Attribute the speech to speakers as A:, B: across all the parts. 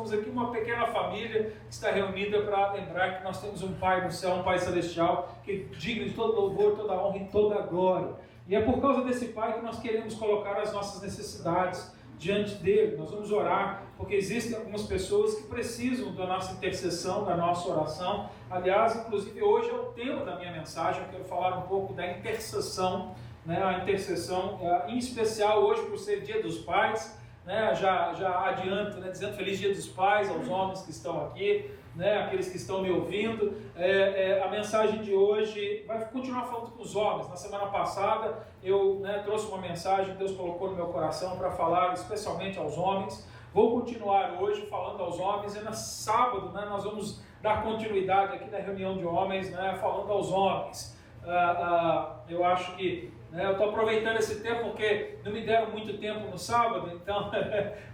A: somos aqui uma pequena família que está reunida para lembrar que nós temos um Pai no céu, um Pai celestial, que é digno de todo louvor, toda honra e toda glória. E é por causa desse Pai que nós queremos colocar as nossas necessidades diante dele. Nós vamos orar, porque existem algumas pessoas que precisam da nossa intercessão, da nossa oração. Aliás, inclusive hoje é o tema da minha mensagem. Eu quero falar um pouco da intercessão, né? A intercessão, em especial hoje, por ser Dia dos Pais, né? Já adianto, né? Dizendo Feliz Dia dos Pais aos homens que estão aqui, né? Aqueles que estão me ouvindo. A mensagem de hoje vai continuar falando com os homens. Na semana passada eu, trouxe uma mensagem que Deus colocou no meu coração para falar especialmente aos homens. Vou continuar hoje falando aos homens, e no sábado, nós vamos dar continuidade aqui na reunião de homens, falando aos homens. Eu acho que eu estou aproveitando esse tempo porque não me deram muito tempo no sábado, então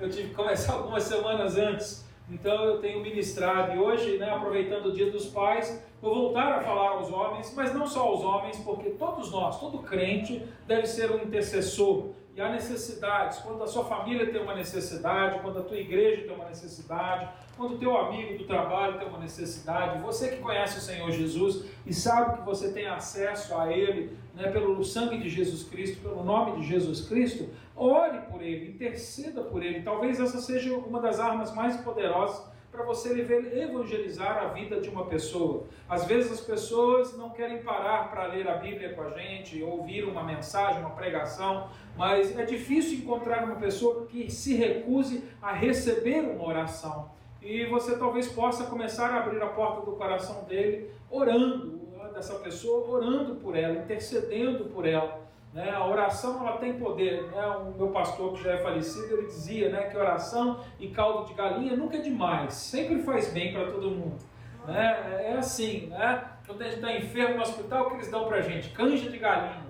A: eu tive que começar algumas semanas antes. Então eu tenho ministrado, e hoje, aproveitando o Dia dos Pais, vou voltar a falar aos homens, mas não só aos homens, porque todos nós, todo crente deve ser um intercessor. E há necessidades, quando a sua família tem uma necessidade, quando a tua igreja tem uma necessidade, quando o teu amigo do trabalho tem uma necessidade, você que conhece o Senhor Jesus e sabe que você tem acesso a Ele, pelo sangue de Jesus Cristo, pelo nome de Jesus Cristo, ore por Ele, interceda por Ele. Talvez essa seja uma das armas mais poderosas para você evangelizar a vida de uma pessoa. Às vezes as pessoas não querem parar para ler a Bíblia com a gente, ouvir uma mensagem, uma pregação, mas é difícil encontrar uma pessoa que se recuse a receber uma oração. E você talvez possa começar a abrir a porta do coração dele, orando, dessa pessoa, orando por ela, intercedendo por ela. A oração, ela tem poder. O meu pastor, que já é falecido, ele dizia, que oração e caldo de galinha nunca é demais, sempre faz bem para todo mundo. É assim, quando a gente está enfermo no hospital, o que eles dão para a gente? Canja de galinha,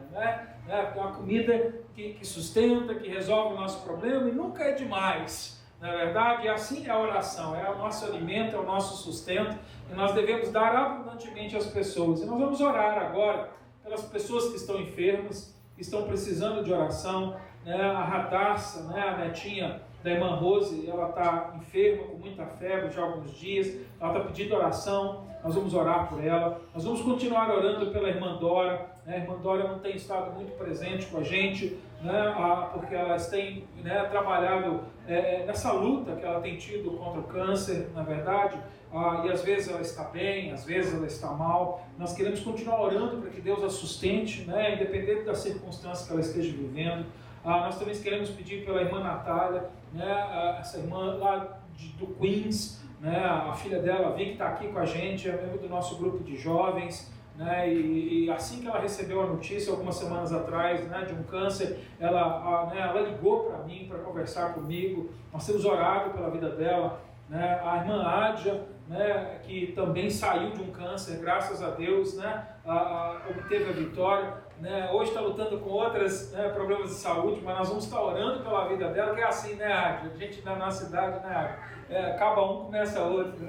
A: é uma comida que sustenta, que resolve o nosso problema, e nunca é demais. Na verdade, e assim é a oração, é o nosso alimento, é o nosso sustento, e nós devemos dar abundantemente às pessoas. E nós vamos orar agora pelas pessoas que estão enfermas, que estão precisando de oração. A Radassa, a netinha da irmã Rose, ela está enferma, com muita febre já há alguns dias, ela está pedindo oração, nós vamos orar por ela. Nós vamos continuar orando pela irmã Dora. A irmã Dora não tem estado muito presente com a gente, porque elas têm trabalhado nessa luta que ela tem tido contra o câncer, na verdade, e às vezes ela está bem, às vezes ela está mal. Nós queremos continuar orando para que Deus a sustente, independente das circunstâncias que ela esteja vivendo. Nós também queremos pedir pela irmã Natália, essa irmã lá do Queens, a filha dela, a Vicky, está aqui com a gente, é membro do nosso grupo de jovens. E assim que ela recebeu a notícia, algumas semanas atrás, de um câncer, ela ligou para mim, para conversar comigo. Nós temos orado pela vida dela. A irmã Adja, que também saiu de um câncer, graças a Deus, obteve a vitória. Hoje está lutando com outros problemas de saúde, mas nós vamos estar orando pela vida dela, que é assim, Adja? A gente na nossa cidade, Adja? Acaba um, começa outro,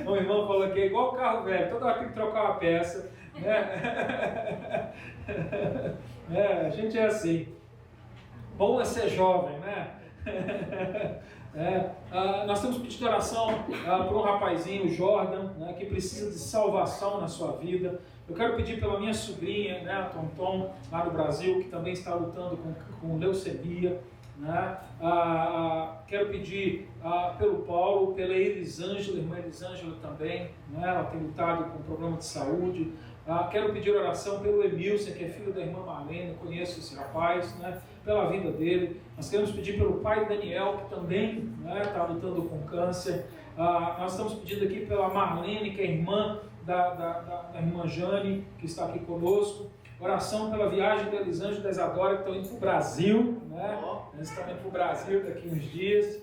A: Um irmão falou que é igual carro velho, toda hora tem que trocar uma peça, a gente é assim. Bom é ser jovem, nós temos pedido oração por um rapazinho, o Jordan, que precisa de salvação na sua vida. Eu quero pedir pela minha sobrinha, a Tonton, lá do Brasil, que também está lutando com leucemia. Quero pedir pelo Paulo, pela Elisângela, irmã Elisângela também, ela tem lutado com problema de saúde. Quero pedir oração pelo Emilson, que é filho da irmã Marlene, conheço esse rapaz, pela vida dele. Nós queremos pedir pelo pai Daniel, que também está lutando com câncer. Nós estamos pedindo aqui pela Marlene, que é irmã da irmã Jane, que está aqui conosco. Oração pela viagem da Elisângela e da Isadora, que estão indo para o Brasil, Eles estão indo para o Brasil daqui uns dias.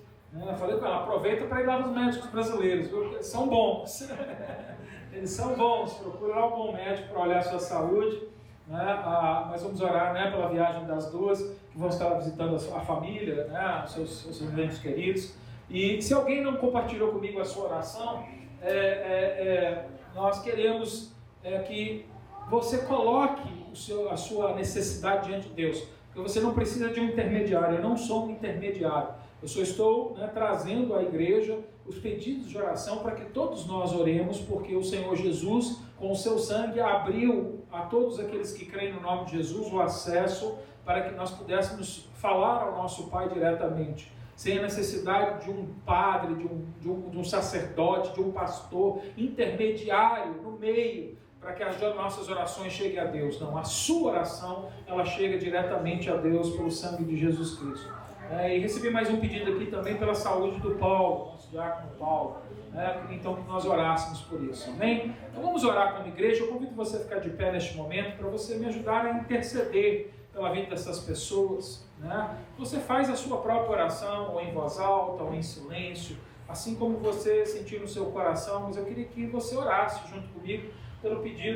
A: Falei com ela, aproveita para ir lá nos médicos brasileiros, viu? Eles são bons. Eles são bons, procura lá um bom médico para olhar a sua saúde. Mas vamos orar pela viagem das duas, que vão estar visitando a família, seus irmãos queridos. E se alguém não compartilhou comigo a sua oração, nós queremos que você coloque a sua necessidade diante de Deus. Porque você não precisa de um intermediário, eu não sou um intermediário. Eu só estou trazendo à igreja os pedidos de oração para que todos nós oremos, porque o Senhor Jesus, com o seu sangue, abriu a todos aqueles que creem no nome de Jesus o acesso para que nós pudéssemos falar ao nosso Pai diretamente, sem a necessidade de um padre, de um sacerdote, de um pastor intermediário no meio, para que as nossas orações cheguem a Deus. Não, a sua oração, ela chega diretamente a Deus pelo sangue de Jesus Cristo. E recebi mais um pedido aqui também pela saúde do Paulo, nosso diácono Paulo. Então que nós orássemos por isso, amém? Então vamos orar como igreja. Eu convido você a ficar de pé neste momento para você me ajudar a interceder pela vida dessas pessoas. Você faz a sua própria oração, ou em voz alta, ou em silêncio, assim como você sentir no seu coração, mas eu queria que você orasse junto comigo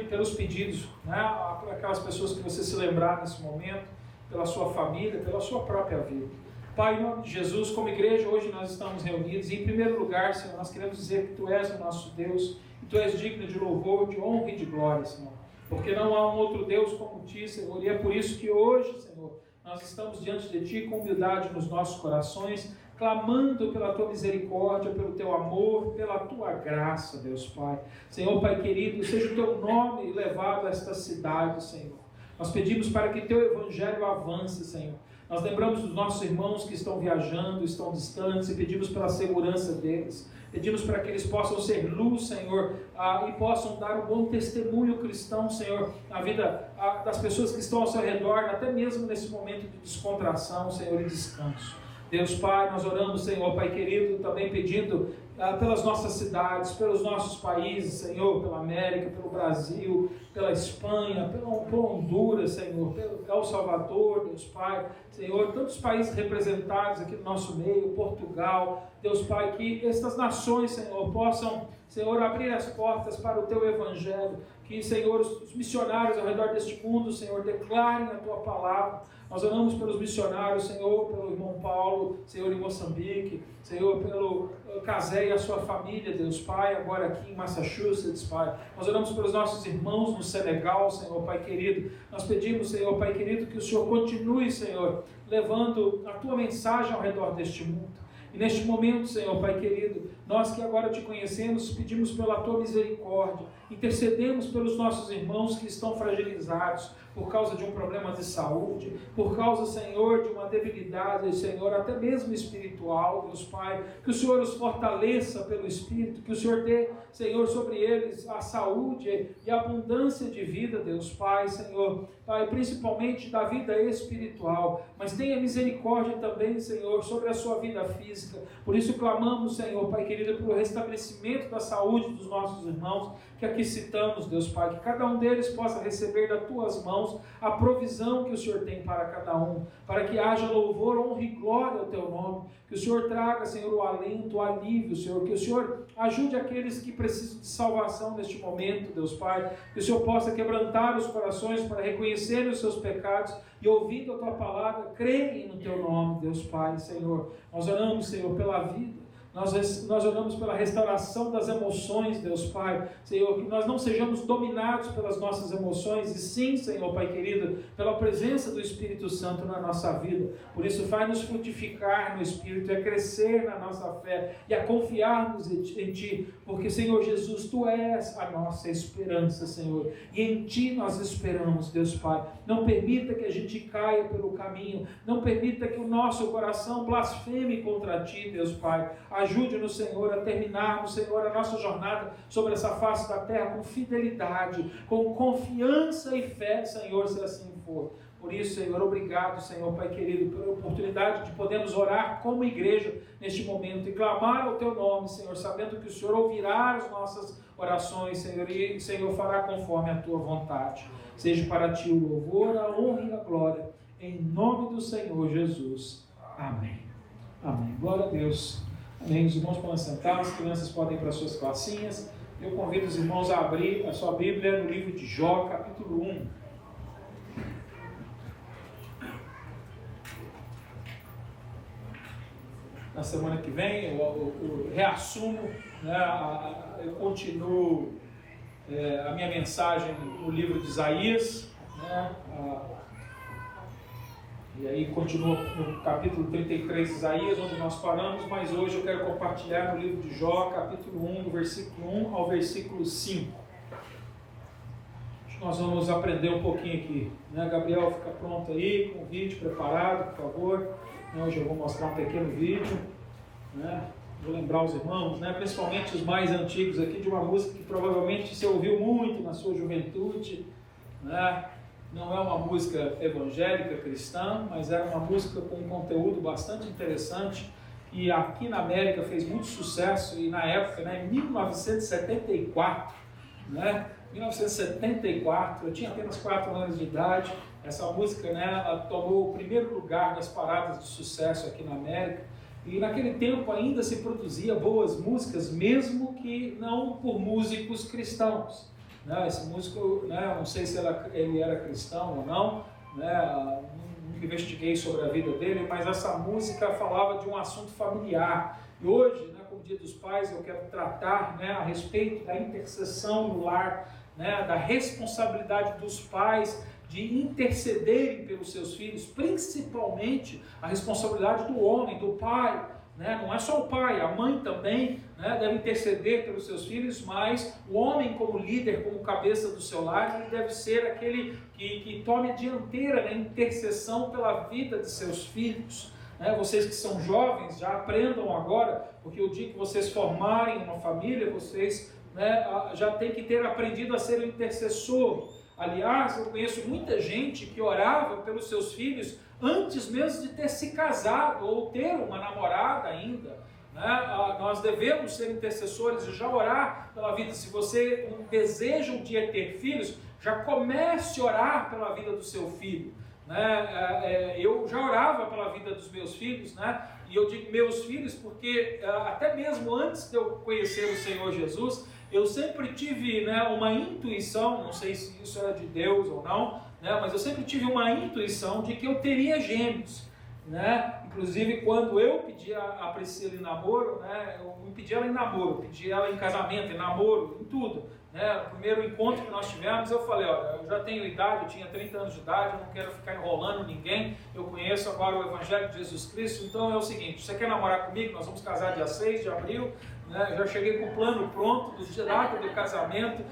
A: pelos pedidos, para aquelas pessoas que você se lembrar nesse momento, pela sua família, pela sua própria vida. Pai, em nome de Jesus, como igreja, hoje nós estamos reunidos e, em primeiro lugar, Senhor, nós queremos dizer que Tu és o nosso Deus e Tu és digno de louvor, de honra e de glória, Senhor, porque não há um outro Deus como Ti, Senhor, e é por isso que hoje, Senhor, nós estamos diante de Ti com humildade nos nossos corações, clamando pela Tua misericórdia, pelo Teu amor, pela Tua graça, Deus Pai. Senhor, Pai querido, seja o Teu nome levado a esta cidade, Senhor. Nós pedimos para que Teu Evangelho avance, Senhor. Nós lembramos dos nossos irmãos que estão viajando, estão distantes, e pedimos pela segurança deles. Pedimos para que eles possam ser luz, Senhor, e possam dar um bom testemunho cristão, Senhor, na vida das pessoas que estão ao seu redor, até mesmo nesse momento de descontração, Senhor, e descanso. Deus Pai, nós oramos, Senhor, Pai querido, também pedindo pelas nossas cidades, pelos nossos países, Senhor, pela América, pelo Brasil, pela Espanha, pela Honduras, Senhor, pelo El Salvador, Deus Pai, Senhor, tantos países representados aqui no nosso meio, Portugal, Deus Pai, que estas nações, Senhor, possam, Senhor, abrir as portas para o Teu Evangelho, que, Senhor, os missionários ao redor deste mundo, Senhor, declarem a Tua palavra. Nós oramos pelos missionários, Senhor, pelo irmão Paulo, Senhor, em Moçambique, Senhor, pelo Casé e a sua família, Deus Pai, agora aqui em Massachusetts, Pai. Nós oramos pelos nossos irmãos no Senegal, Senhor, Pai querido. Nós pedimos, Senhor, Pai querido, que o Senhor continue, Senhor, levando a Tua mensagem ao redor deste mundo. E neste momento, Senhor, Pai querido, nós que agora Te conhecemos, pedimos pela Tua misericórdia, intercedemos pelos nossos irmãos que estão fragilizados por causa de um problema de saúde, por causa, Senhor, de uma debilidade, Senhor, até mesmo espiritual, Deus Pai, que o Senhor os fortaleça pelo Espírito, que o Senhor dê, Senhor, sobre eles a saúde e a abundância de vida, Deus Pai, Senhor, Pai, principalmente da vida espiritual, mas tenha misericórdia também, Senhor, sobre a sua vida física. Por isso clamamos, Senhor, Pai querido, pelo restabelecimento da saúde dos nossos irmãos, que aqui citamos, Deus Pai, que cada um deles possa receber das Tuas mãos a provisão que o Senhor tem para cada um, para que haja louvor, honra e glória ao Teu nome, que o Senhor traga, Senhor, o alento, o alívio, Senhor, que o Senhor ajude aqueles que precisam de salvação neste momento, Deus Pai, que o Senhor possa quebrantar os corações para reconhecerem os seus pecados e, ouvindo a Tua palavra, creem no Teu nome, Deus Pai, Senhor. Nós oramos, Senhor, pela vida. Nós oramos pela restauração das emoções, Deus Pai, Senhor, que nós não sejamos dominados pelas nossas emoções, e sim, Senhor, Pai querido, pela presença do Espírito Santo na nossa vida. Por isso, faz-nos frutificar no Espírito, a crescer na nossa fé e a confiarmos em Ti, porque, Senhor Jesus, Tu és a nossa esperança, Senhor, e em Ti nós esperamos, Deus Pai. Não permita que a gente caia pelo caminho, não permita que o nosso coração blasfeme contra Ti, Deus Pai. Ajude-nos, Senhor, a terminarmos, Senhor, a nossa jornada sobre essa face da terra com fidelidade, com confiança e fé, Senhor, se assim for. Por isso, Senhor, obrigado, Senhor, Pai querido, pela oportunidade de podermos orar como igreja neste momento e clamar ao Teu nome, Senhor, sabendo que o Senhor ouvirá as nossas orações, Senhor, e o Senhor fará conforme a Tua vontade. Seja para Ti o louvor, a honra e a glória, em nome do Senhor Jesus. Amém. Amém. Glória a Deus. Amém. Os irmãos podem sentar, as crianças podem ir para as suas classinhas. Eu convido os irmãos a abrir a sua Bíblia no livro de Jó, capítulo 1. Na semana que vem eu reassumo, eu continuo a minha mensagem no livro de Isaías, E aí continua no capítulo 33 de Isaías, onde nós paramos, mas hoje eu quero compartilhar no livro de Jó, capítulo 1, do versículo 1 ao versículo 5. Acho que nós vamos aprender um pouquinho aqui, né? Gabriel, fica pronto aí, com o vídeo preparado, por favor. Hoje eu vou mostrar um pequeno vídeo, né? Vou lembrar os irmãos, né? Principalmente os mais antigos aqui, de uma música que provavelmente você ouviu muito na sua juventude, né? Não é uma música evangélica cristã, mas era uma música com um conteúdo bastante interessante e aqui na América fez muito sucesso. E na época, né, em 1974, né, 1974, eu tinha apenas 4 anos de idade. Essa música, né, ela tomou o primeiro lugar das paradas de sucesso aqui na América. E naquele tempo ainda se produzia boas músicas, mesmo que não por músicos cristãos. Esse músico, né, não sei se ele era cristão ou não, né, não investiguei sobre a vida dele, mas essa música falava de um assunto familiar. E hoje, né, como Dia dos Pais, eu quero tratar, né, a respeito da intercessão no lar, né, da responsabilidade dos pais de intercederem pelos seus filhos, principalmente a responsabilidade do homem, do pai. Não é só o pai, a mãe também, né, deve interceder pelos seus filhos, mas o homem como líder, como cabeça do seu lar, ele deve ser aquele que tome a dianteira na intercessão pela vida de seus filhos. Vocês que são jovens, já aprendam agora, porque o dia que vocês formarem uma família, vocês, né, já têm que ter aprendido a ser um intercessor. Aliás, eu conheço muita gente que orava pelos seus filhos antes mesmo de ter se casado ou ter uma namorada ainda. Nós devemos ser intercessores e já orar pela vida. Se você deseja um dia ter filhos, já comece a orar pela vida do seu filho. Eu já orava pela vida dos meus filhos, e eu digo meus filhos porque até mesmo antes de eu conhecer o Senhor Jesus, eu sempre tive, uma intuição, não sei se isso era de Deus ou não, mas eu sempre tive uma intuição de que eu teria gêmeos. Inclusive quando eu pedi a Priscila em namoro, eu não pedi ela em namoro, eu pedi ela em casamento, em namoro, em tudo. O primeiro encontro que nós tivemos, eu falei, olha, eu já tenho idade, eu tinha 30 anos de idade, eu não quero ficar enrolando ninguém, eu conheço agora o Evangelho de Jesus Cristo, então é o seguinte, você quer namorar comigo? Nós vamos casar dia 6 de abril, já cheguei com o plano pronto, do data do casamento,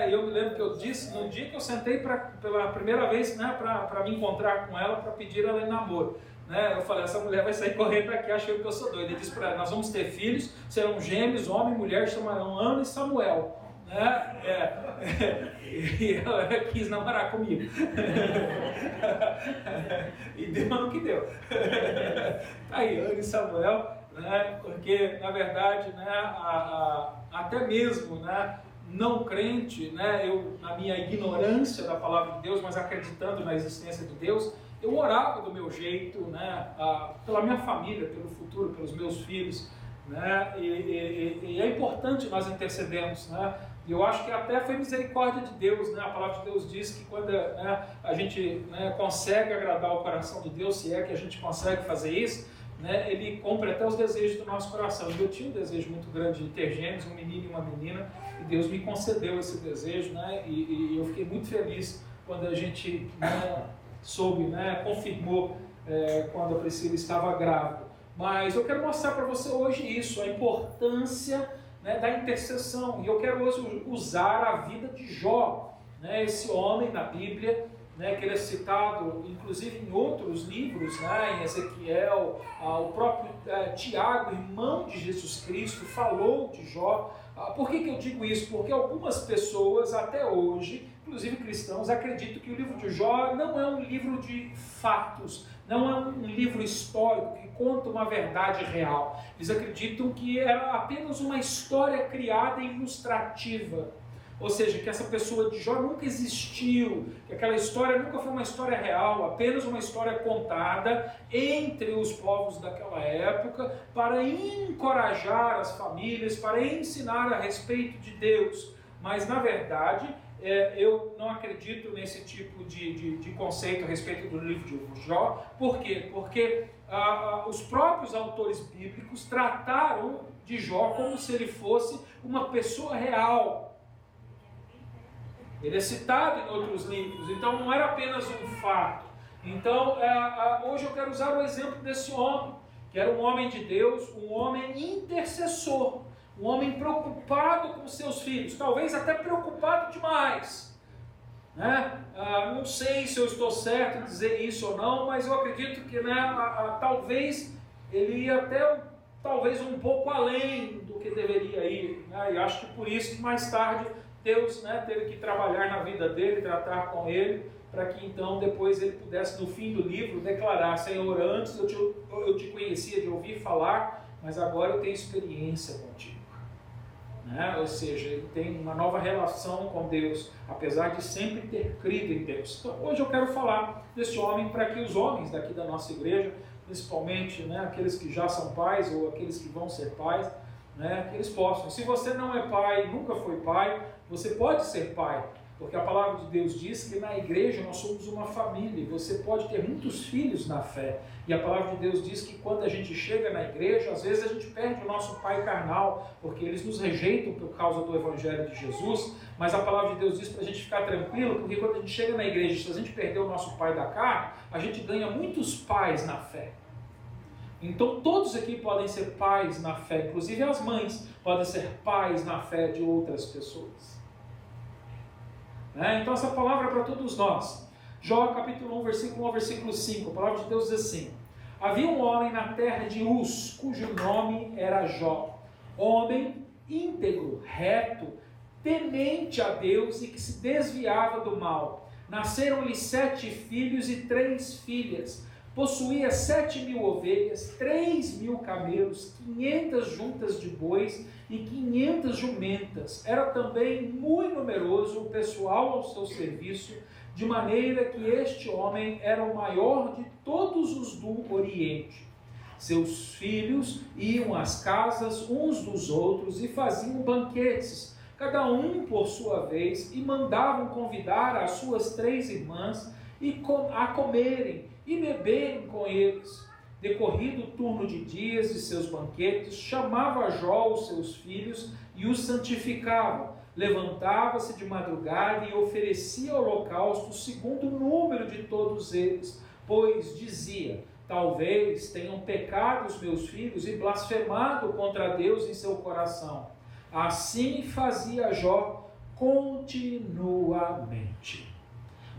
A: e eu me lembro que eu disse, no dia que eu sentei pela primeira vez, para me encontrar com ela, para pedir ela em namoro. Eu falei, essa mulher vai sair correndo daqui achando que eu sou doido. Ele disse para ela, nós vamos ter filhos, serão gêmeos, homem e mulher, chamarão Ana e Samuel. E ela quis namorar comigo. E deu no que deu. Aí, Ana e Samuel, porque na verdade, até mesmo, não crente, eu na minha ignorância da palavra de Deus, mas acreditando na existência de Deus, eu orava do meu jeito, pela minha família, pelo futuro, pelos meus filhos, e é importante nós intercedermos, E eu acho que até foi misericórdia de Deus, A palavra de Deus diz que quando a gente consegue agradar o coração de Deus, se é que a gente consegue fazer isso, Ele cumpre até os desejos do nosso coração. Eu tinha um desejo muito grande de ter gêmeos, um menino e uma menina, e Deus me concedeu esse desejo, E eu fiquei muito feliz quando a gente soube, confirmou quando a Priscila estava grávida. Mas eu quero mostrar para você hoje isso, a importância da intercessão. E eu quero hoje usar a vida de Jó, esse homem na Bíblia, que ele é citado inclusive em outros livros, em Ezequiel, o próprio Tiago, irmão de Jesus Cristo, falou de Jó. Por que eu digo isso? Porque algumas pessoas até hoje, inclusive cristãos, acreditam que o livro de Jó não é um livro de fatos, não é um livro histórico que conta uma verdade real. Eles acreditam que era apenas uma história criada e ilustrativa. Ou seja, que essa pessoa de Jó nunca existiu, que aquela história nunca foi uma história real, apenas uma história contada entre os povos daquela época para encorajar as famílias, para ensinar a respeito de Deus. Mas, na verdade, eu não acredito nesse tipo de conceito a respeito do livro de Jó. Por quê? Porque os próprios autores bíblicos trataram de Jó como se ele fosse uma pessoa real. Ele é citado em outros livros, então não era apenas um fato. Então, hoje eu quero usar o exemplo desse homem, que era um homem de Deus, um homem intercessor, um homem preocupado com seus filhos, talvez até preocupado demais, né? Não sei se eu estou certo em dizer isso ou não, mas eu acredito que, talvez ele ia até talvez um pouco além do que deveria ir, né? E acho que por isso que mais tarde Deus, teve que trabalhar na vida dele, tratar com ele, para que então depois ele pudesse no fim do livro declarar: Senhor, antes eu te conhecia de ouvir falar, mas agora eu tenho experiência contigo. Ou seja, ele tem uma nova relação com Deus, apesar de sempre ter crido em Deus. Então hoje eu quero falar desse homem para que os homens daqui da nossa igreja, principalmente aqueles que já são pais ou aqueles que vão ser pais, que eles possam. Se você não é pai, nunca foi pai, você pode ser pai, porque a palavra de Deus diz que na igreja nós somos uma família, e você pode ter muitos filhos na fé, e a palavra de Deus diz que quando a gente chega na igreja, às vezes a gente perde o nosso pai carnal, porque eles nos rejeitam por causa do evangelho de Jesus, mas a palavra de Deus diz para a gente ficar tranquilo, porque quando a gente chega na igreja, se a gente perder o nosso pai da carne, a gente ganha muitos pais na fé. Então todos aqui podem ser pais na fé, inclusive as mães podem ser pais na fé de outras pessoas. Então essa palavra é para todos nós. Jó capítulo 1, versículo 1 ao versículo 5, a palavra de Deus diz assim: havia um homem na terra de Uz, cujo nome era Jó, homem íntegro, reto, temente a Deus e que se desviava do mal. Nasceram-lhe 7 filhos e 3 filhas. Possuía 7.000 ovelhas, 3.000 camelos, 500 juntas de bois e 500 jumentas. Era também muito numeroso o pessoal ao seu serviço, de maneira que este homem era o maior de todos os do Oriente. Seus filhos iam às casas uns dos outros e faziam banquetes, cada um por sua vez, e mandavam convidar as suas 3 irmãs a comerem e beberem com eles. Decorrido o turno de dias de seus banquetes, chamava Jó os seus filhos e os santificava. Levantava-se de madrugada e oferecia holocausto segundo o número de todos eles, pois dizia: talvez tenham pecado os meus filhos e blasfemado contra Deus em seu coração. Assim fazia Jó continuamente.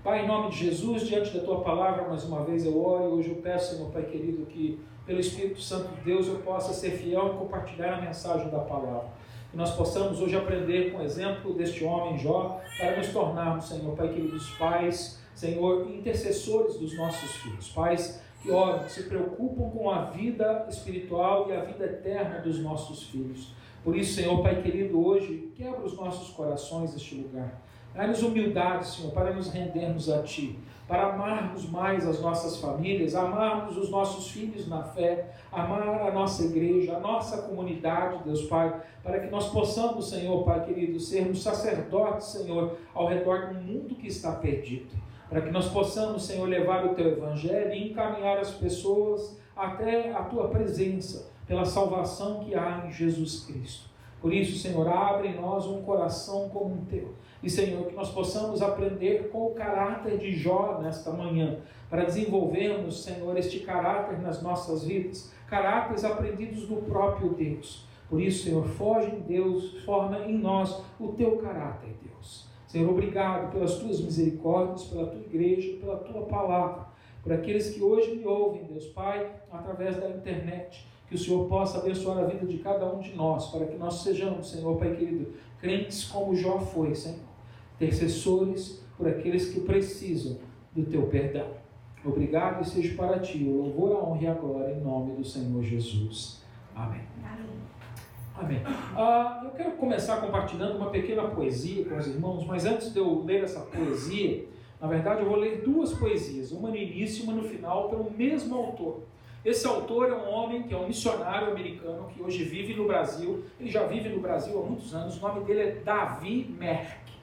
A: Pai, em nome de Jesus, diante da Tua palavra, mais uma vez eu oro, e hoje eu peço, Senhor Pai querido, que pelo Espírito Santo de Deus eu possa ser fiel e compartilhar a mensagem da palavra. Que nós possamos hoje aprender com o exemplo deste homem Jó, para nos tornarmos, Senhor Pai querido, pais, Senhor, intercessores dos nossos filhos. Pais que oram, que se preocupam com a vida espiritual e a vida eterna dos nossos filhos. Por isso, Senhor Pai querido, hoje quebra os nossos corações neste lugar. Dá-nos humildade, Senhor, para nos rendermos a Ti, para amarmos mais as nossas famílias, amarmos os nossos filhos na fé, amar a nossa igreja, a nossa comunidade, Deus Pai, para que nós possamos, Senhor Pai querido, sermos sacerdotes, Senhor, ao redor do mundo que está perdido, para que nós possamos, Senhor, levar o Teu Evangelho e encaminhar as pessoas até a Tua presença, pela salvação que há em Jesus Cristo. Por isso, Senhor, abre em nós um coração como o Teu. E, Senhor, que nós possamos aprender com o caráter de Jó nesta manhã, para desenvolvermos, Senhor, este caráter nas nossas vidas, caráteres aprendidos do próprio Deus. Por isso, Senhor, forja em Deus, forma em nós o Teu caráter, Deus. Senhor, obrigado pelas Tuas misericórdias, pela Tua igreja, pela Tua palavra, por aqueles que hoje me ouvem, Deus Pai, através da internet. Que o Senhor possa abençoar a vida de cada um de nós, para que nós sejamos, Senhor Pai querido, crentes como Jó foi, Senhor, intercessores por aqueles que precisam do Teu perdão. Obrigado e seja para Ti o louvor, a honra e a glória em nome do Senhor Jesus. Amém. Amém. Eu quero começar compartilhando uma pequena poesia com os irmãos, mas antes de eu ler essa poesia, na verdade eu vou ler 2 poesias, uma no início e uma no final, pelo mesmo autor. Esse autor é um homem que é um missionário americano que hoje vive no Brasil. Ele já vive no Brasil há muitos anos. O nome dele é Davi Merck.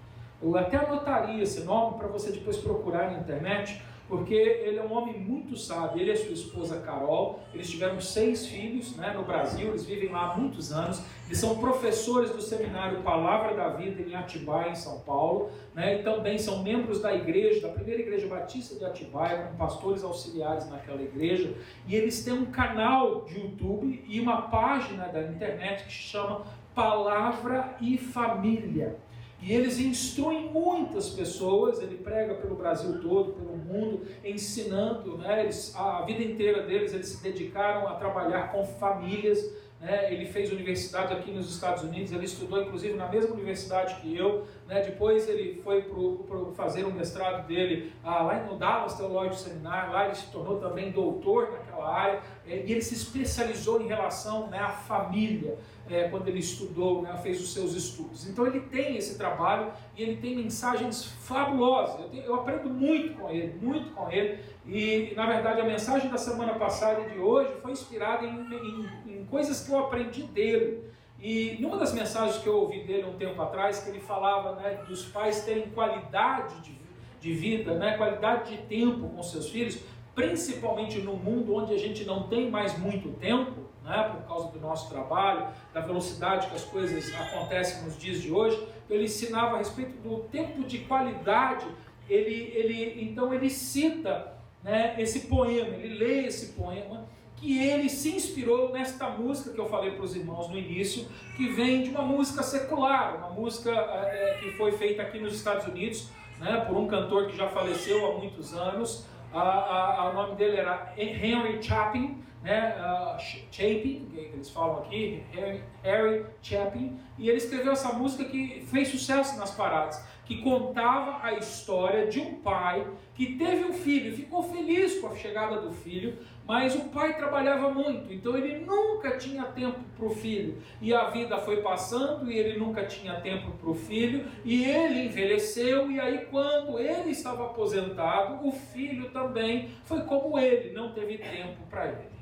A: Eu até anotaria esse nome para você depois procurar na internet. porque ele é um homem muito sábio. Ele e a sua esposa Carol, eles tiveram 6 filhos, né, no Brasil, eles vivem lá há muitos anos, eles são professores do seminário Palavra da Vida em Atibaia, em São Paulo, né, e também são membros da igreja, da primeira igreja batista de Atibaia, como pastores auxiliares naquela igreja, e eles têm um canal de YouTube e uma página da internet que se chama Palavra e Família. E eles instruem muitas pessoas, ele prega pelo Brasil todo, pelo mundo, ensinando, né? A vida inteira deles, eles se dedicaram a trabalhar com famílias, né? Ele fez universidade aqui nos Estados Unidos, ele estudou inclusive na mesma universidade que eu, né? Depois ele foi fazer o mestrado dele lá no Dallas Theological Seminar, lá ele se tornou também doutor naquela área, e ele se especializou em relação, né, à família, quando ele estudou, né, fez os seus estudos. Então ele tem esse trabalho e ele tem mensagens fabulosas. Eu aprendo muito com ele, e na verdade a mensagem da semana passada e de hoje foi inspirada em coisas que eu aprendi dele. E numa das mensagens que eu ouvi dele um tempo atrás, que ele falava, né, dos pais terem qualidade de vida, né, qualidade de tempo com seus filhos, principalmente no mundo onde a gente não tem mais muito tempo, né, por causa do nosso trabalho, da velocidade que as coisas acontecem nos dias de hoje. Ele ensinava a respeito do tempo de qualidade. Então ele cita, né, esse poema, ele lê esse poema, que ele se inspirou nesta música que eu falei para os irmãos no início, que vem de uma música secular, uma música que foi feita aqui nos Estados Unidos, né, por um cantor que já faleceu há muitos anos. O nome dele era Henry Chapin, né, Chapin, que eles falam aqui, Harry Chapin, e ele escreveu essa música que fez sucesso nas paradas, que contava a história de um pai que teve um filho, ficou feliz com a chegada do filho, mas o pai trabalhava muito, então ele nunca tinha tempo para o filho, e a vida foi passando e ele nunca tinha tempo para o filho, e ele envelheceu, e aí quando ele estava aposentado, o filho também foi como ele, não teve tempo para ele.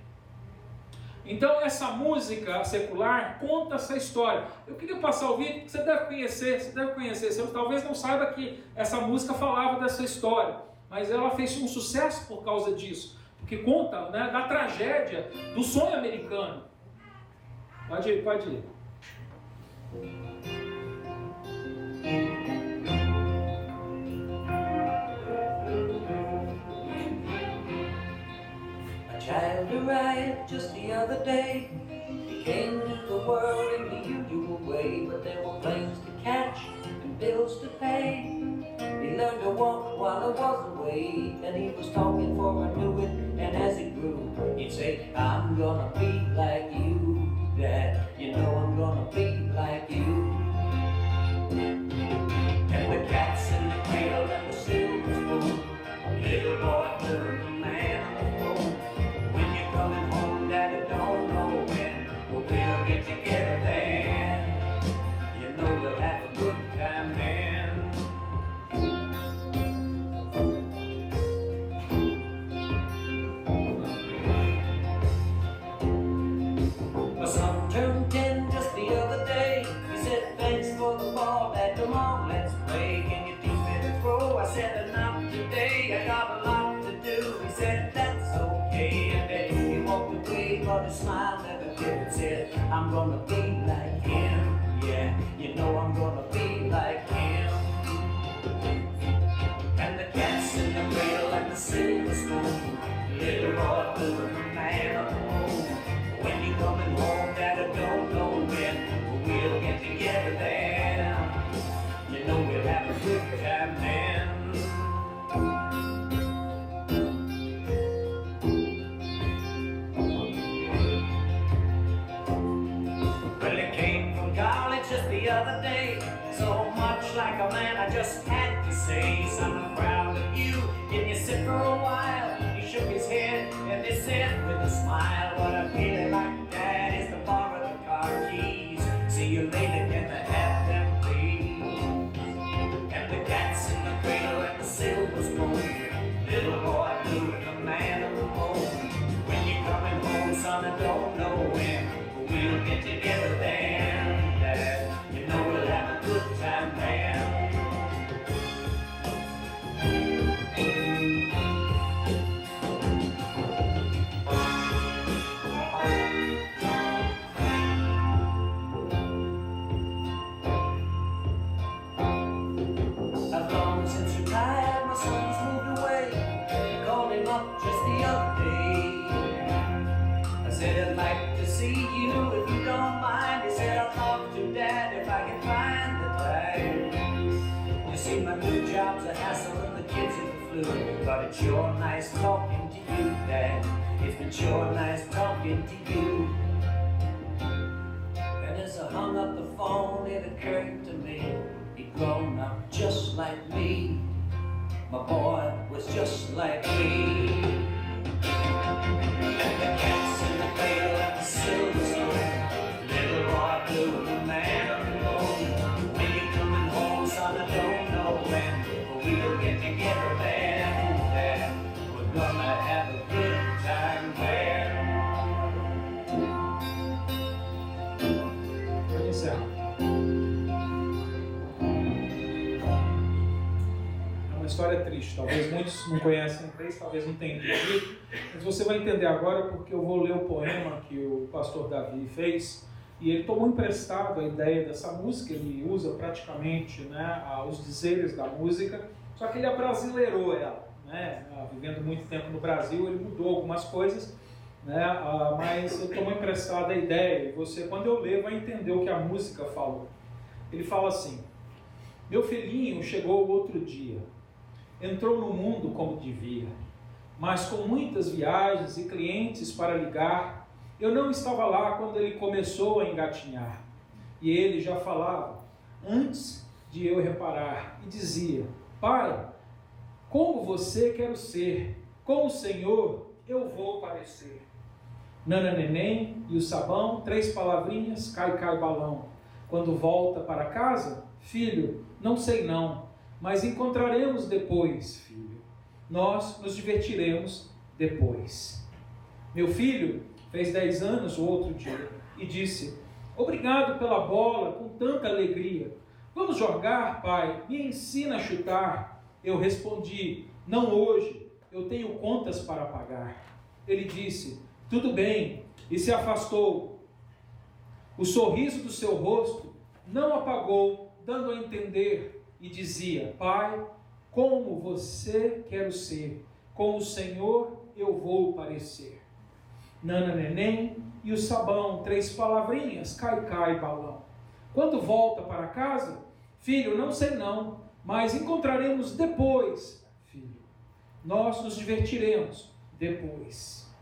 A: Então essa música secular conta essa história. Eu queria passar o vídeo, você deve conhecer, você talvez não saiba que essa música falava dessa história, mas ela fez um sucesso por causa disso, porque conta, né, da tragédia do sonho americano. Pode ir.
B: A child arrived just the other day. He came to the world in the usual way, but there were planes to catch and bills to pay. He learned to walk while I was away, and he was talking for I knew it, and as he grew, he'd say, I'm gonna be like you, Dad, you know I'm gonna be like you. And the cat's in the cradle and the silver spoon, little boy blue, the man on the phone. When you're coming home, Daddy, don't know when, but we'll get together then. You know we'll have a good time then. My son turned 10 just the other day. He said, thanks for the ball, Dad, come on, let's play. Can you teach me to throw? I said, not today, I got a lot to do. He said, that's okay. And then he walked away, but his smile never did. Said, I'm gonna be like him. Yeah, you know I'm gonna be like him. And the cat's in the cradle like the silver spoon. Little boy blue and the man on the moon. When you coming home, Dad, I don't know when, but we'll get together then. You know we'll have a good time then. Well, he came from college just the other day. So much like a man, I just had to say, son, I'm proud of you. Can you sit for a while? He shook his head and he said with a smile, what I really like, Dad, is to borrow the car keys. See you later, can I have them, please? And the cat's in the cradle and the silver spoon. Little boy blue and the man on the moon. When you coming home, son, I don't know when, but we'll get together then, Dad. You know we'll have a good time then. you if you don't mind. He said, I'd love to, Dad, if I can find the time. You see, my new job's a hassle and the kids are the flu, but it's sure nice talking to you, Dad. It's been sure nice talking to you. And as I hung up the phone, it occurred to me, he'd grown up just like me. My boy was just like me. And the cats in the cradle and the silver spoon, little Roy Blue, the man on the moon. When you coming home, son, I don't know when, but we'll get together then. We're gonna have a good time there.
A: Pode encerrar. Uma história triste, talvez muitos não conhecem o texto, talvez não tenham entendido, mas você vai entender agora porque eu vou ler o poema que o pastor Davi fez e ele tomou emprestado a ideia dessa música, ele usa praticamente, né, os dizeres da música, só que ele abrasileirou ela, né, vivendo muito tempo no Brasil, ele mudou algumas coisas, né, mas ele tomou emprestado a ideia e você, quando eu ler, vai entender o que a música falou. Ele fala assim: meu filhinho chegou outro dia, entrou no mundo como devia, mas com muitas viagens e clientes para ligar, eu não estava lá quando ele começou a engatinhar. E ele já falava, antes de eu reparar, e dizia, pai, como você quero ser, com o Senhor eu vou parecer. Nana neném e o sabão, 3 palavrinhas, cai, cai, balão. Quando volta para casa, filho, não sei não, mas encontraremos depois, filho. Nós nos divertiremos depois. Meu filho fez 10 anos o outro dia e disse, obrigado pela bola com tanta alegria. Vamos jogar, pai? Me ensina a chutar. Eu respondi, não hoje, eu tenho contas para pagar. Ele disse, tudo bem, e se afastou. O sorriso do seu rosto não apagou, dando a entender, e dizia, pai, como você quero ser, com o Senhor eu vou parecer. Nana neném e o sabão, 3 palavrinhas, cai, cai, balão. Quando volta para casa, filho, não sei não, mas encontraremos depois, filho. Nós nos divertiremos depois.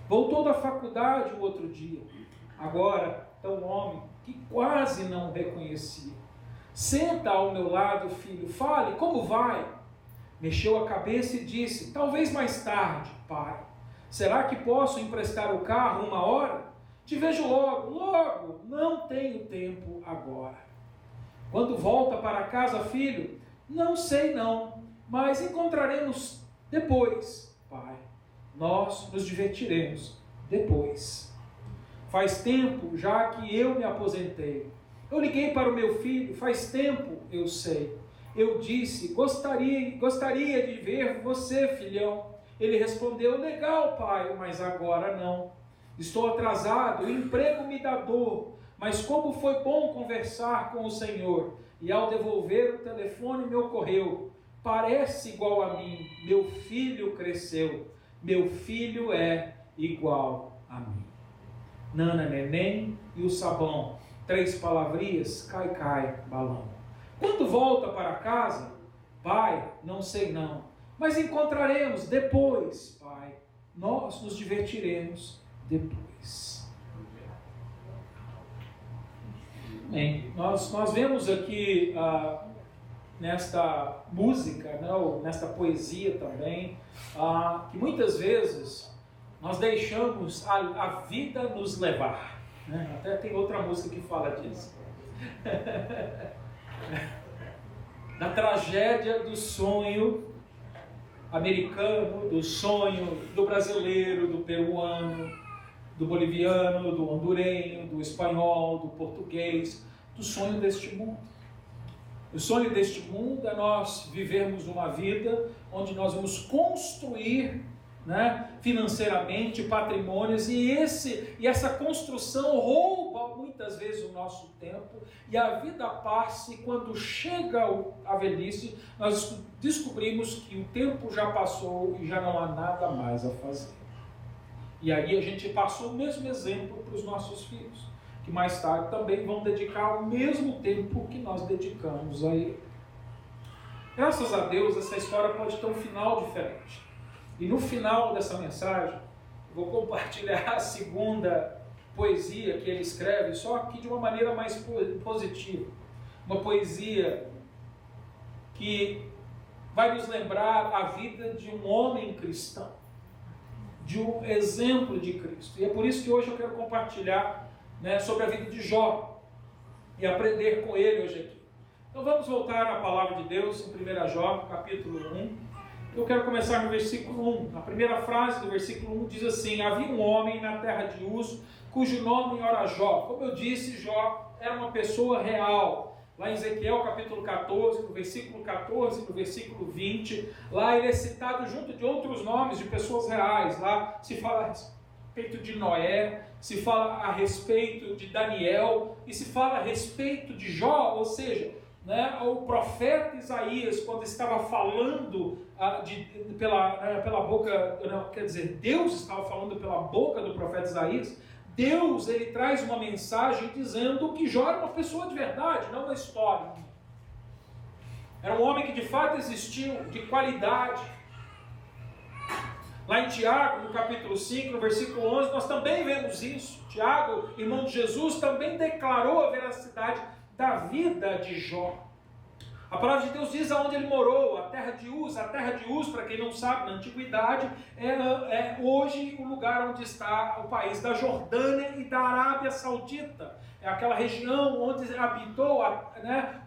A: Voltou da faculdade o outro dia, agora tão homem que quase não reconhecia. Senta ao meu lado, filho, fale, como vai? Mexeu a cabeça e disse, talvez mais tarde, pai. Será que posso emprestar o carro 1 hora? Te vejo logo, logo, não tenho tempo agora. Quando volta para casa, filho, não sei não, mas encontraremos depois, pai. Nós nos divertiremos depois. Faz tempo já que eu me aposentei. Eu liguei para o meu filho, faz tempo, eu sei. Eu disse, gostaria de ver você, filhão. Ele respondeu, legal, pai, mas agora não. Estou atrasado, o emprego me dá dor, mas como foi bom conversar com o Senhor. E ao devolver o telefone me ocorreu, parece igual a mim, meu filho cresceu, meu filho é igual a mim. Nana neném e o sabão, 3 palavrinhas, cai, cai, balão. Quando volta para casa, pai, não sei não, mas encontraremos depois, pai. Nós nos divertiremos depois. Bem, nós vemos aqui nesta música, não, nesta poesia também, que muitas vezes nós deixamos a vida nos levar. Né? Até tem outra música que fala disso. Da tragédia do sonho americano, do sonho do brasileiro, do peruano, do boliviano, do hondurenho, do espanhol, do português, do sonho deste mundo. O sonho deste mundo é nós vivermos uma vida onde nós vamos construir, né, financeiramente patrimônios, e essa construção rouba muitas vezes o nosso tempo, e a vida passa, e quando chega a velhice, nós descobrimos que o tempo já passou e já não há nada mais a fazer. E aí a gente passou o mesmo exemplo para os nossos filhos, que mais tarde também vão dedicar o mesmo tempo que nós dedicamos a ele. Graças a Deus, essa história pode ter um final diferente. E no final dessa mensagem, eu vou compartilhar a segunda poesia que ele escreve, só que de uma maneira mais positiva. Uma poesia que vai nos lembrar a vida de um homem cristão, de um exemplo de Cristo. E é por isso que hoje eu quero compartilhar, sobre a vida de Jó e aprender com ele hoje aqui. Então vamos voltar à palavra de Deus em 1 Jó, capítulo 1. Eu quero começar no versículo 1. A primeira frase do versículo 1 diz assim: havia um homem na terra de Uz, cujo nome era Jó. Como eu disse, Jó era uma pessoa real. Lá em Ezequiel capítulo 14, no versículo 14, no versículo 20, lá ele é citado junto de outros nomes de pessoas reais. Lá se fala a respeito de Noé, se fala a respeito de Daniel e se fala a respeito de Jó, ou seja, o profeta Isaías, quando estava falando pela boca, Deus estava falando pela boca do profeta Isaías. Deus, ele traz uma mensagem dizendo que Jó era uma pessoa de verdade, não uma história. Era um homem que de fato existiu, de qualidade. Lá em Tiago, no capítulo 5, no versículo 11, nós também vemos isso. Tiago, irmão de Jesus, também declarou a veracidade da vida de Jó. A palavra de Deus diz aonde ele morou, a terra de Uz. A terra de Uz, para quem não sabe, na antiguidade, é hoje o lugar onde está o país da Jordânia e da Arábia Saudita. É aquela região onde habitou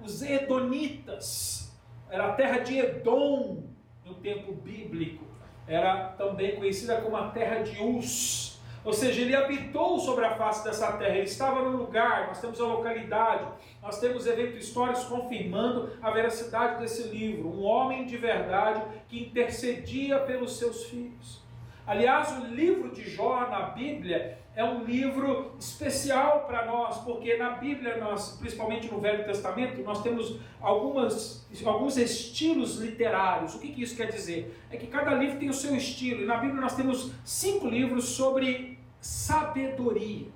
A: os Edonitas. Era a terra de Edom no tempo bíblico. Era também conhecida como a terra de Uz. Ou seja, ele habitou sobre a face dessa terra, ele estava no lugar, nós temos a localidade, nós temos eventos históricos confirmando a veracidade desse livro. Um homem de verdade que intercedia pelos seus filhos. Aliás, o livro de Jó na Bíblia é um livro especial para nós, porque na Bíblia, principalmente no Velho Testamento, nós temos alguns estilos literários. O que isso quer dizer? É que cada livro tem o seu estilo, e na Bíblia nós temos 5 livros sobre sabedoria.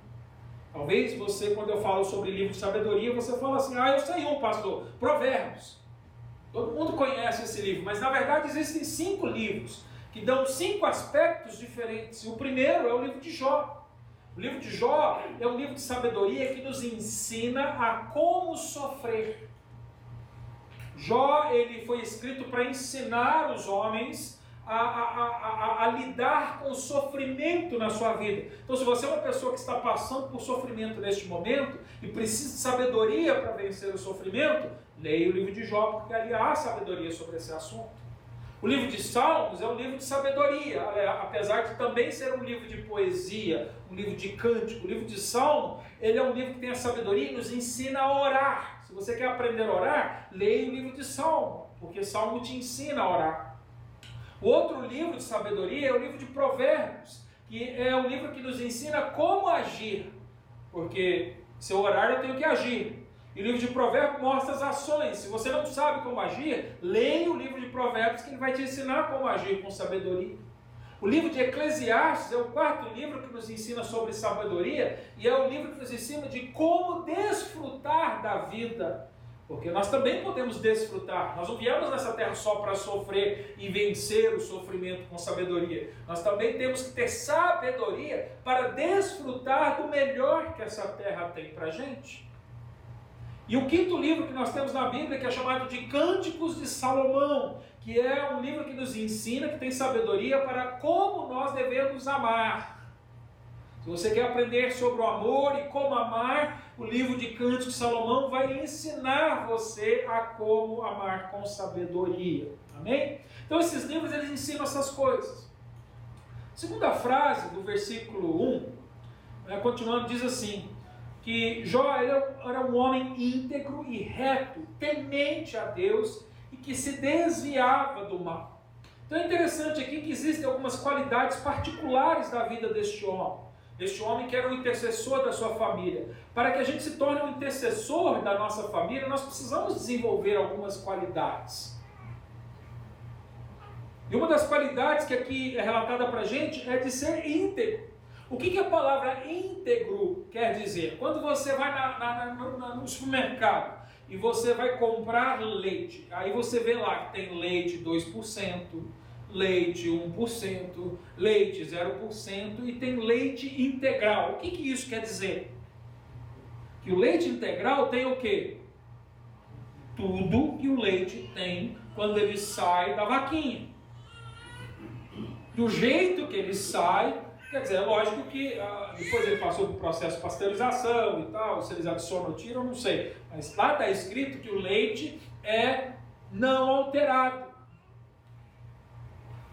A: Talvez você, quando eu falo sobre livro de sabedoria, você fala assim: eu sei pastor, Provérbios. Todo mundo conhece esse livro, mas na verdade existem 5 livros que dão 5 aspectos diferentes. O primeiro é o livro de Jó. O livro de Jó é um livro de sabedoria que nos ensina a como sofrer. Jó, ele foi escrito para ensinar os homens a lidar com o sofrimento na sua vida. Então, se você é uma pessoa que está passando por sofrimento neste momento e precisa de sabedoria para vencer o sofrimento, leia o livro de Jó, porque ali há sabedoria sobre esse assunto. O livro de Salmos é um livro de sabedoria, apesar de também ser um livro de poesia, um livro de cântico. O livro de Salmo, ele é um livro que tem a sabedoria e nos ensina a orar. Se você quer aprender a orar, leia o livro de Salmo, porque Salmo te ensina a orar. O outro livro de sabedoria é o livro de Provérbios, que é um livro que nos ensina como agir, porque se eu orar eu tenho que agir. E o livro de Provérbios mostra as ações. Se você não sabe como agir, leia o livro de Provérbios, que ele vai te ensinar como agir com sabedoria. O livro de Eclesiastes é o 4º livro que nos ensina sobre sabedoria, e é o livro que nos ensina de como desfrutar da vida. Porque nós também podemos desfrutar. Nós não viemos nessa terra só para sofrer e vencer o sofrimento com sabedoria. Nós também temos que ter sabedoria para desfrutar do melhor que essa terra tem para a gente. E o 5º livro que nós temos na Bíblia, que é chamado de Cânticos de Salomão, que é um livro que nos ensina, que tem sabedoria para como nós devemos amar. Se você quer aprender sobre o amor e como amar, o livro de Cânticos de Salomão vai ensinar você a como amar com sabedoria. Amém? Então esses livros, eles ensinam essas coisas. A segunda frase do versículo 1, continuando, diz assim: que Jó era um homem íntegro e reto, temente a Deus e que se desviava do mal. Então é interessante aqui que existem algumas qualidades particulares da vida deste homem que era um intercessor da sua família. Para que a gente se torne um intercessor da nossa família, nós precisamos desenvolver algumas qualidades. E uma das qualidades que aqui é relatada para a gente é de ser íntegro. O que a palavra íntegro quer dizer? Quando você vai no supermercado e você vai comprar leite, aí você vê lá que tem leite 2%, leite 1%, leite 0% e tem leite integral. O que isso quer dizer? Que o leite integral tem o quê? Tudo que o leite tem quando ele sai da vaquinha. Do jeito que ele sai, quer dizer, é lógico que depois ele passou por processo de pasteurização e tal, se eles adicionam ou tiram, eu não sei. Mas lá está escrito que o leite é não alterado.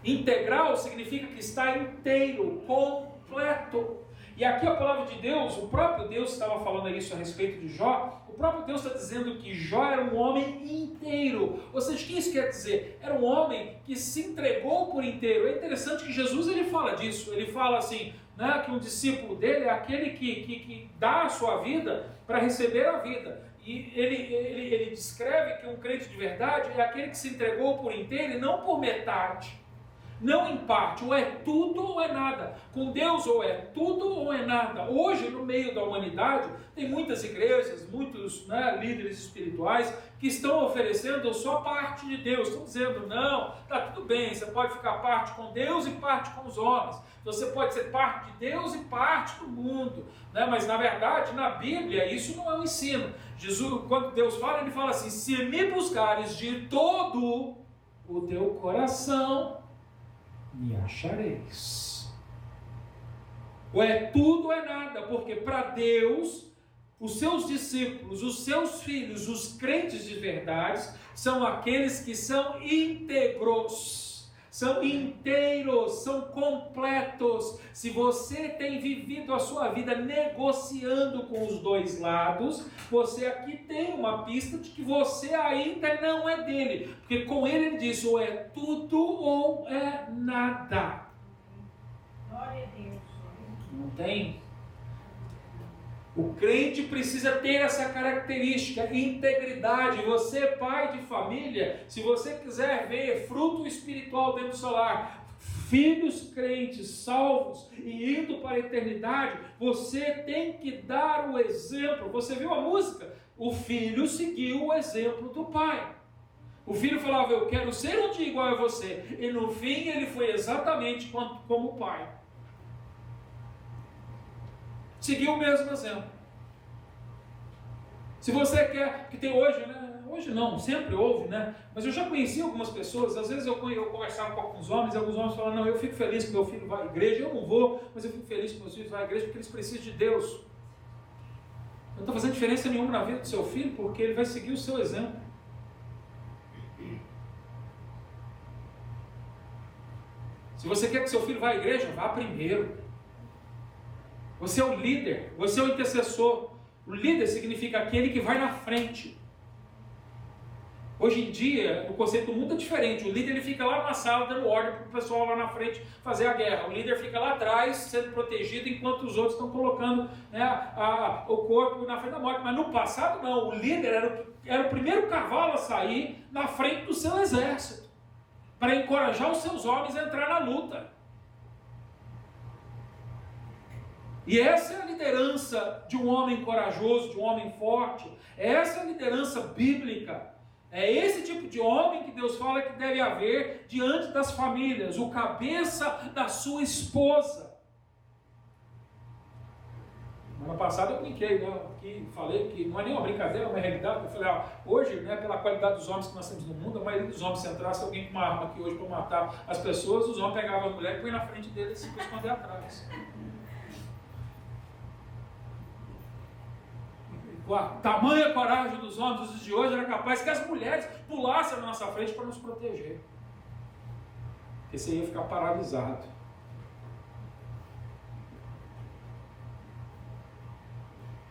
A: Integral significa que está inteiro, completo. E aqui a palavra de Deus, o próprio Deus estava falando isso a respeito de Jó, o próprio Deus está dizendo que Jó era um homem inteiro. Ou seja, o que isso quer dizer? Era um homem que se entregou por inteiro. É interessante que Jesus ele fala disso, ele fala assim, né, que um discípulo dele é aquele que dá a sua vida para receber a vida. E ele descreve que um crente de verdade é aquele que se entregou por inteiro e não por metade. Não em parte, ou é tudo ou é nada. Com Deus ou é tudo ou é nada. Hoje, no meio da humanidade, tem muitas igrejas, muitos líderes espirituais que estão oferecendo só parte de Deus. Estão dizendo, não, está tudo bem, você pode ficar parte com Deus e parte com os homens. Você pode ser parte de Deus e parte do mundo. Mas na verdade, na Bíblia, isso não é um ensino. Jesus, quando Deus fala, ele fala assim, se me buscares de todo o teu coração, me achareis. Ou é tudo ou é nada, porque para Deus, os seus discípulos, os seus filhos, os crentes de verdade, são aqueles que são íntegros, são inteiros, são completos. Se você tem vivido a sua vida negociando com os dois lados, você aqui tem uma pista de que você ainda não é dele, porque com ele diz, ou é tudo ou é nada.
C: Glória a Deus.
A: Não tem? O crente precisa ter essa característica, integridade. Você, pai de família, se você quiser ver fruto espiritual dentro do seu lar, filhos crentes, salvos e indo para a eternidade, você tem que dar o exemplo. Você viu a música? O filho seguiu o exemplo do pai. O filho falava, eu quero ser um dia igual a você. E no fim ele foi exatamente como o pai. Seguiu o mesmo exemplo. Se você quer, que tem hoje, hoje não, sempre houve, mas eu já conheci algumas pessoas, às vezes eu conversava com alguns homens, e alguns homens falavam, não, eu fico feliz que meu filho vai à igreja, eu não vou, mas eu fico feliz que meus filhos vão à igreja porque eles precisam de Deus. Não está fazendo diferença nenhuma na vida do seu filho, porque ele vai seguir o seu exemplo. Se você quer que seu filho vá à igreja, vá primeiro. Você é o líder, você é o intercessor. O líder significa aquele que vai na frente. Hoje em dia, o conceito do mundo é diferente. O líder ele fica lá na sala dando ordem para o pessoal lá na frente fazer a guerra. O líder fica lá atrás sendo protegido enquanto os outros estão colocando o corpo na frente da morte. Mas no passado não, o líder era o primeiro cavalo a sair na frente do seu exército para encorajar os seus homens a entrar na luta. E essa é a liderança de um homem corajoso, de um homem forte. Essa é a liderança bíblica. É esse tipo de homem que Deus fala que deve haver diante das famílias, o cabeça da sua esposa. Semana passada eu brinquei, que falei que não é nenhuma brincadeira, é uma realidade. Eu falei, hoje, pela qualidade dos homens que nós temos no mundo, a maioria dos homens, se entrasse alguém com uma arma aqui hoje para matar as pessoas, os homens pegavam a mulher e põem na frente deles e se esconder atrás. A tamanha coragem dos homens dos dias de hoje era capaz que as mulheres pulassem na nossa frente para nos proteger. Porque você ia ficar paralisado.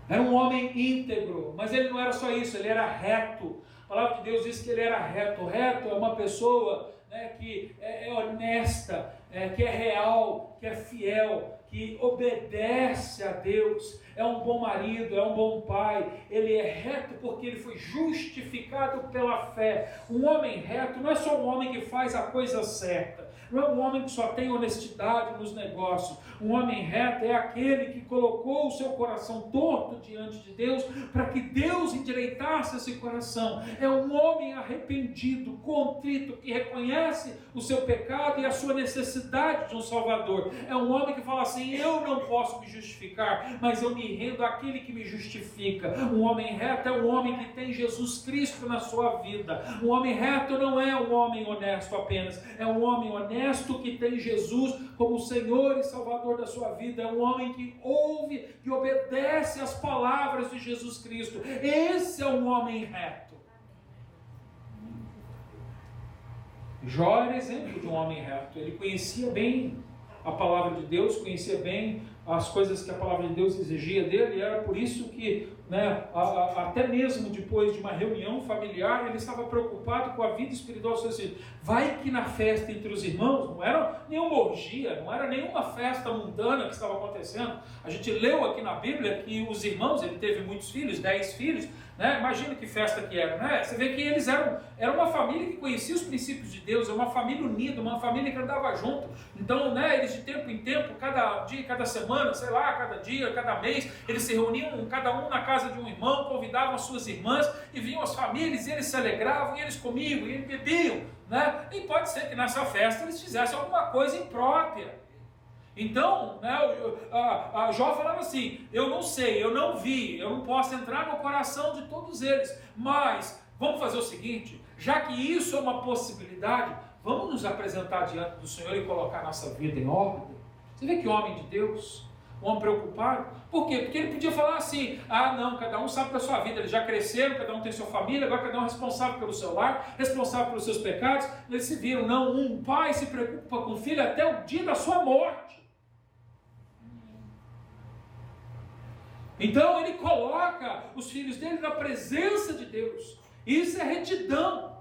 A: Era um homem íntegro, mas ele não era só isso, ele era reto. A palavra de Deus diz que ele era reto. Reto é uma pessoa que é honesta, que é real, que é fiel, que obedece a Deus, é um bom marido, é um bom pai. Ele é reto porque ele foi justificado pela fé. Um homem reto não é só um homem que faz a coisa certa, não é um homem que só tem honestidade nos negócios. Um homem reto é aquele que colocou o seu coração torto diante de Deus, para que Deus endireitasse esse coração. É um homem arrependido, contrito, que reconhece o seu pecado e a sua necessidade de um Salvador. É um homem que fala assim: eu não posso me justificar, mas eu me rendo àquele que me justifica. Um homem reto é um homem que tem Jesus Cristo na sua vida. Um homem reto não é um homem honesto apenas, é um homem honesto que tem Jesus como Senhor e Salvador da sua vida. É um homem que ouve e obedece às palavras de Jesus Cristo. Esse é um homem reto. Jó era exemplo de um homem reto. Ele conhecia bem a palavra de Deus, conhecia bem as coisas que a palavra de Deus exigia dele, e era por isso que, até mesmo depois de uma reunião familiar, ele estava preocupado com a vida espiritual. Assim, vai que na festa entre os irmãos, não era nenhuma orgia, não era nenhuma festa mundana que estava acontecendo. A gente leu aqui na Bíblia que os irmãos, ele teve muitos filhos, 10 filhos, imagina que festa que era, Você vê que eles eram uma família que conhecia os princípios de Deus, uma família unida, uma família que andava junto. Então, eles de tempo em tempo, cada dia, cada semana, sei lá, cada dia, cada mês, eles se reuniam, cada um na casa de um irmão, convidavam as suas irmãs, e vinham as famílias, e eles se alegravam, e eles comiam, e eles bebiam, E pode ser que nessa festa eles fizessem alguma coisa imprópria. Então, a Jó falava assim: eu não sei, eu não vi, eu não posso entrar no coração de todos eles, mas vamos fazer o seguinte, já que isso é uma possibilidade, vamos nos apresentar diante do Senhor e colocar nossa vida em ordem. Você vê que homem de Deus, um homem preocupado. Por quê? Porque ele podia falar assim: não, cada um sabe da sua vida, eles já cresceram, cada um tem sua família, agora cada um é responsável pelo seu lar, responsável pelos seus pecados. Eles se viram. Não, um pai se preocupa com o filho até o dia da sua morte. Então ele coloca os filhos dele na presença de Deus. Isso é retidão.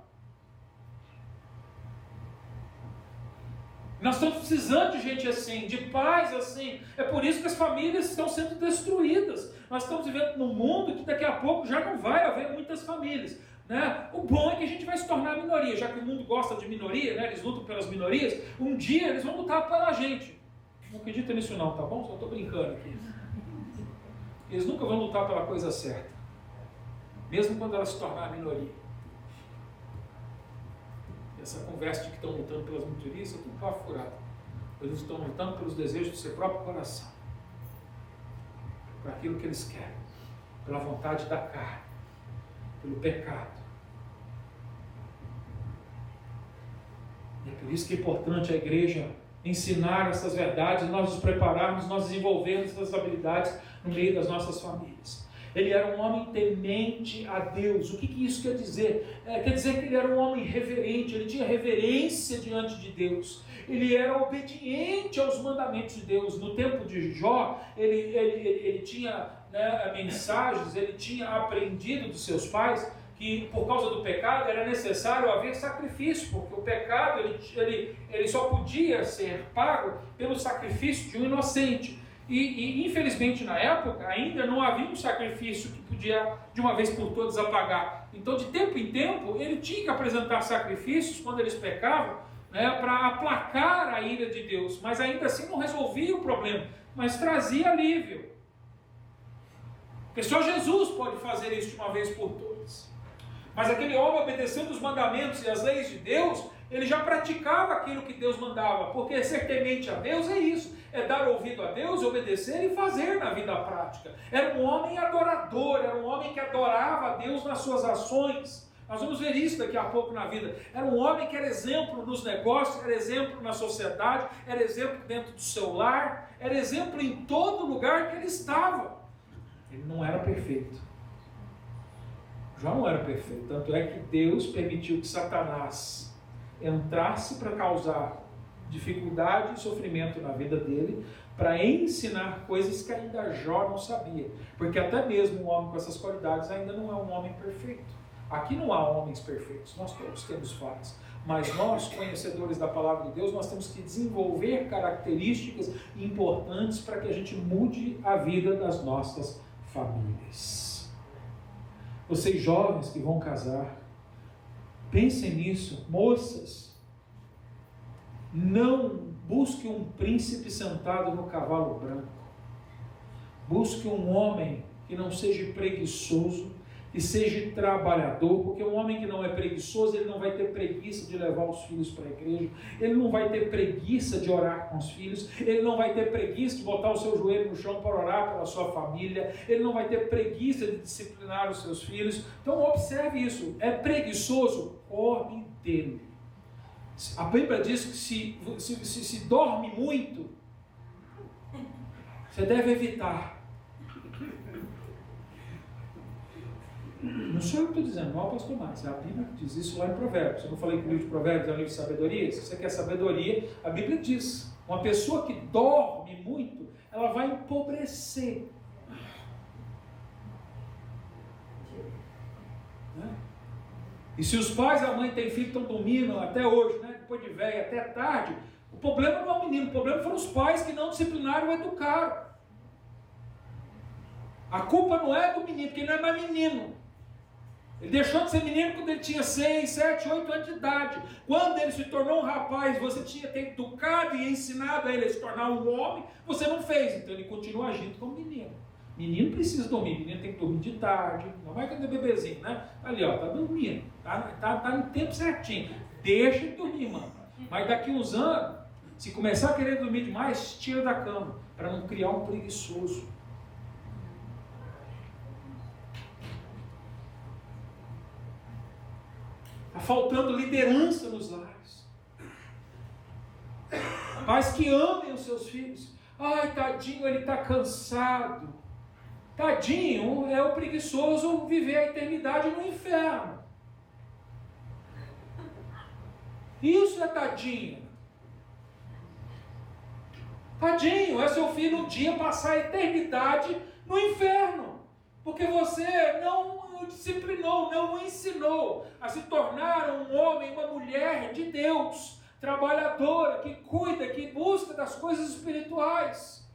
A: Nós estamos precisando de gente assim, de pais assim. É por isso que as famílias estão sendo destruídas. Nós estamos vivendo num mundo que daqui a pouco já não vai haver muitas famílias. O bom é que a gente vai se tornar minoria, já que o mundo gosta de minoria, eles lutam pelas minorias. Um dia eles vão lutar pela gente. Não acredita nisso não, tá bom? Só estou brincando aqui. Eles nunca vão lutar pela coisa certa, mesmo quando ela se tornar a minoria. Essa conversa de que estão lutando pelas minorias é tudo papo furado. Eles estão lutando pelos desejos do seu próprio coração, por aquilo que eles querem, pela vontade da carne, pelo pecado. E é por isso que é importante a igreja ensinar essas verdades, nós nos prepararmos, nós desenvolvermos essas habilidades no meio das nossas famílias. Ele era um homem temente a Deus. O que isso quer dizer? Quer dizer que ele era um homem reverente, ele tinha reverência diante de Deus, ele era obediente aos mandamentos de Deus. No tempo de Jó, ele tinha mensagens, ele tinha aprendido dos seus pais que por causa do pecado era necessário haver sacrifício, porque o pecado ele só podia ser pago pelo sacrifício de um inocente. E infelizmente na época ainda não havia um sacrifício que podia de uma vez por todas apagar. Então de tempo em tempo ele tinha que apresentar sacrifícios quando eles pecavam, para aplacar a ira de Deus, mas ainda assim não resolvia o problema, mas trazia alívio. Porque só Jesus pode fazer isso de uma vez por todas. Mas aquele homem, obedecendo os mandamentos e as leis de Deus, ele já praticava aquilo que Deus mandava, porque ser temente a Deus é isso, é dar ouvido a Deus, obedecer e fazer na vida prática. Era um homem adorador, era um homem que adorava a Deus nas suas ações. Nós vamos ver isso daqui a pouco na vida. Era um homem que era exemplo nos negócios, era exemplo na sociedade, era exemplo dentro do seu lar, era exemplo em todo lugar que ele estava. Ele não era perfeito. Jó não era perfeito, tanto é que Deus permitiu que Satanás entrasse para causar dificuldade e sofrimento na vida dele, para ensinar coisas que ainda Jó não sabia, porque até mesmo um homem com essas qualidades ainda não é um homem perfeito. Aqui não há homens perfeitos, nós todos temos falhas, mas nós, conhecedores da palavra de Deus, nós temos que desenvolver características importantes para que a gente mude a vida das nossas famílias. Vocês jovens que vão casar, pensem nisso. Moças, não Busque um príncipe sentado no cavalo branco. Busque um homem que não seja preguiçoso, que seja trabalhador, porque um homem que não é preguiçoso, ele não vai ter preguiça de levar os filhos para a igreja, ele não vai ter preguiça de orar com os filhos, ele não vai ter preguiça de botar o seu joelho no chão para orar pela sua família, ele não vai ter preguiça de disciplinar os seus filhos. Então observe isso, é preguiçoso, corre dele. A Bíblia diz que se dorme muito, você deve evitar. Não sou eu que estou dizendo, não é o pastor Marcos, é a Bíblia que diz isso lá em Provérbios. Eu não falei que o livro de Provérbios é um livro de sabedoria? Se você quer sabedoria, a Bíblia diz, uma pessoa que dorme muito, ela vai empobrecer. Né? E se os pais e a mãe têm filho que estão dormindo até hoje, né, depois de velho, até tarde, o problema não é o menino, o problema foram os pais que não disciplinaram ou educaram. A culpa não é do menino, porque ele não é mais menino. Ele deixou de ser menino quando ele tinha 6, 7, 8 anos de idade. Quando ele se tornou um rapaz, você tinha que ter educado e ensinado a ele a se tornar um homem, você não fez, então ele continua agindo como menino. Menino precisa dormir, menino tem que dormir de tarde, não vai quando é bebezinho, né? Ali, ó, tá dormindo, tá no tempo certinho. Deixa ele dormir, mano. Mas daqui uns anos, se começar a querer dormir demais, tira da cama, para não criar um preguiçoso. Está faltando liderança nos lares. Pais que amem os seus filhos. Ai, tadinho, ele está cansado. Tadinho, é o preguiçoso viver a eternidade no inferno. Isso é tadinho. Tadinho, é seu filho um dia passar a eternidade no inferno. Porque você não o disciplinou, não o ensinou a se tornar um homem, uma mulher de Deus, trabalhadora, que cuida, que busca das coisas espirituais.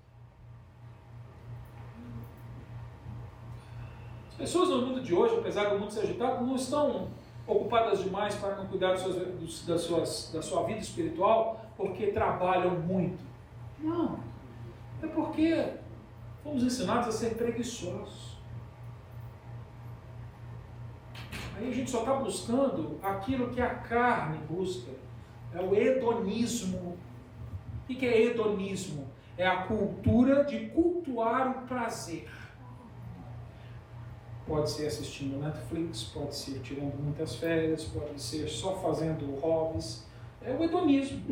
A: As pessoas no mundo de hoje, apesar do mundo ser agitado, não estão ocupadas demais para não cuidar da sua vida espiritual, porque trabalham muito. Não, é porque fomos ensinados a ser preguiçosos. Aí a gente só está buscando aquilo que a carne busca. É o hedonismo. O que é hedonismo? É a cultura de cultuar o prazer. Pode ser assistindo Netflix, pode ser tirando muitas férias, pode ser só fazendo hobbies. É o hedonismo.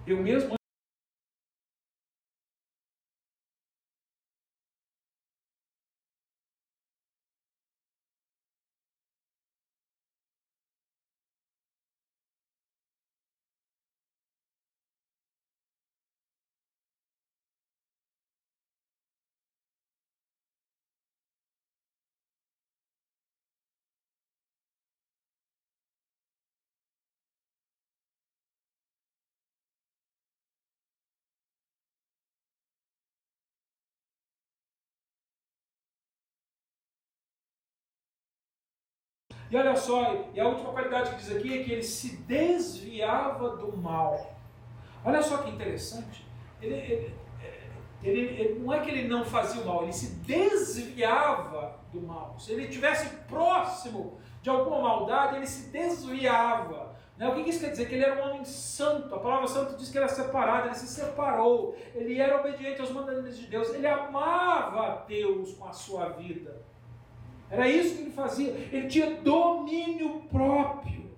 A: Eu mesmo E olha só, e a última qualidade que diz aqui é que ele se desviava do mal. Olha só que interessante. Ele não é que ele não fazia o mal, ele se desviava do mal. Se ele estivesse próximo de alguma maldade, ele se desviava. Né? O que isso quer dizer? Que ele era um homem santo. A palavra santo diz que ele era separado, ele se separou. Ele era obediente aos mandamentos de Deus. Ele amava a Deus com a sua vida. Era isso que ele fazia. Ele tinha domínio próprio.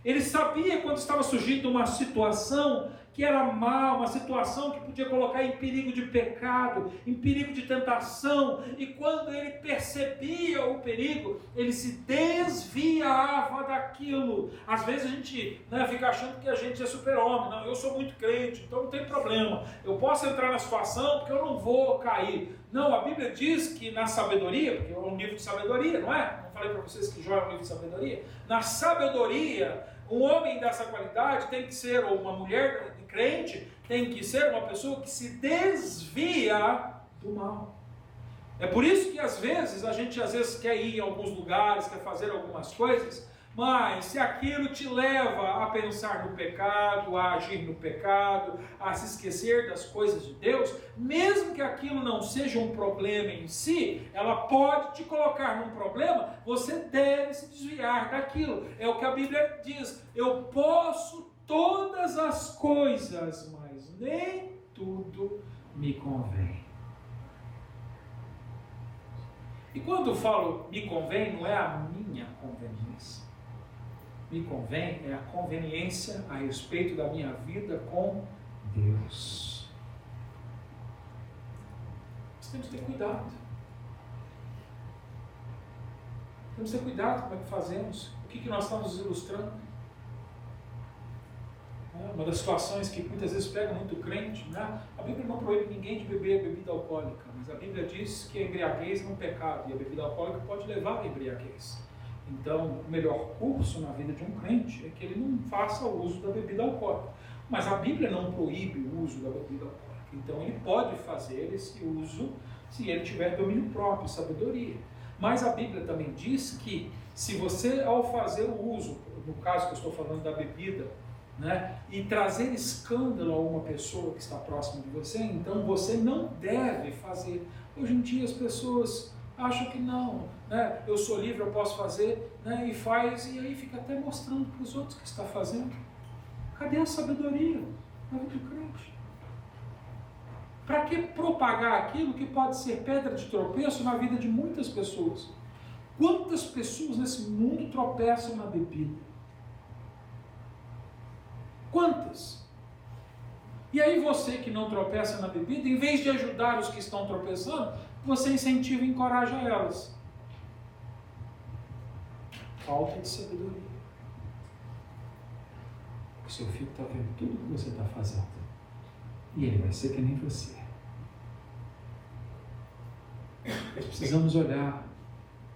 A: Ele sabia quando estava surgindo uma situação que era má, uma situação que podia colocar em perigo de pecado, em perigo de tentação, e quando ele percebia o perigo, ele se desviava daquilo. Às vezes a gente fica achando que a gente é super-homem. Não, eu sou muito crente, então não tem problema. Eu posso entrar na situação porque eu não vou cair. Não, a Bíblia diz que na sabedoria, porque é um livro de sabedoria, não é? Não falei para vocês que Jó é um livro de sabedoria? Na sabedoria, um homem dessa qualidade tem que ser, ou uma mulher crente, tem que ser uma pessoa que se desvia do mal. É por isso que às vezes a gente quer ir em alguns lugares, quer fazer algumas coisas, Mas se aquilo te leva a pensar no pecado, a agir no pecado, a se esquecer das coisas de Deus, mesmo que aquilo não seja um problema em si, ela pode te colocar num problema, você deve se desviar daquilo. É o que a Bíblia diz: eu posso todas as coisas, mas nem tudo me convém. E quando eu falo me convém, não é a minha conveniência. Me convém é a conveniência a respeito da minha vida com Deus. Nós temos que ter cuidado. Temos que ter cuidado como é que fazemos. O que nós estamos ilustrando? Uma das situações que muitas vezes pega muito crente, né? A Bíblia não proíbe ninguém de beber bebida alcoólica, mas a Bíblia diz que a embriaguez é um pecado e a bebida alcoólica pode levar à embriaguez. Então, o melhor curso na vida de um crente é que ele não faça uso da bebida alcoólica. Mas a Bíblia não proíbe o uso da bebida alcoólica. Então, ele pode fazer esse uso se ele tiver domínio próprio, sabedoria. Mas a Bíblia também diz que se você, ao fazer o uso, no caso que eu estou falando da bebida, né, e trazer escândalo a uma pessoa que está próxima de você, então você não deve fazer. Hoje em dia as pessoas acham que não, né, eu sou livre, eu posso fazer, né, e faz, e aí fica até mostrando para os outros que está fazendo. Cadê a sabedoria na vida do crente? Para que propagar aquilo que pode ser pedra de tropeço na vida de muitas pessoas? Quantas pessoas nesse mundo tropeçam na bebida? Quantas? E aí você que não tropeça na bebida, em vez de ajudar os que estão tropeçando, você incentiva e encoraja elas. Falta de sabedoria. O seu filho está vendo tudo o que você está fazendo. E ele vai ser que nem você. Nós precisamos olhar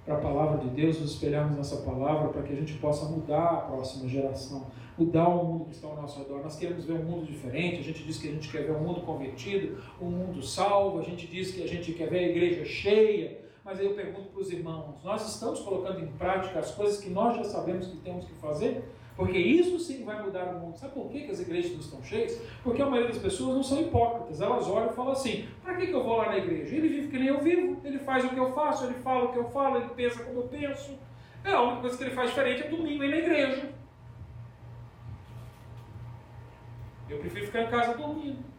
A: para a palavra de Deus, nos espelharmos nessa palavra para que a gente possa mudar a próxima geração, mudar o mundo que está ao nosso redor. Nós queremos ver um mundo diferente, a gente diz que a gente quer ver um mundo convertido, um mundo salvo, a gente diz que a gente quer ver a igreja cheia, mas aí eu pergunto para os irmãos, nós estamos colocando em prática as coisas que nós já sabemos que temos que fazer? Porque isso sim vai mudar o mundo. Sabe por que as igrejas não estão cheias? Porque a maioria das pessoas não são hipócritas. Elas olham e falam assim: para que eu vou lá na igreja? Ele vive que nem eu vivo, ele faz o que eu faço, ele fala o que eu falo, ele pensa como eu penso. A única coisa que ele faz diferente é domingo ir na igreja. Eu prefiro ficar em casa dormindo.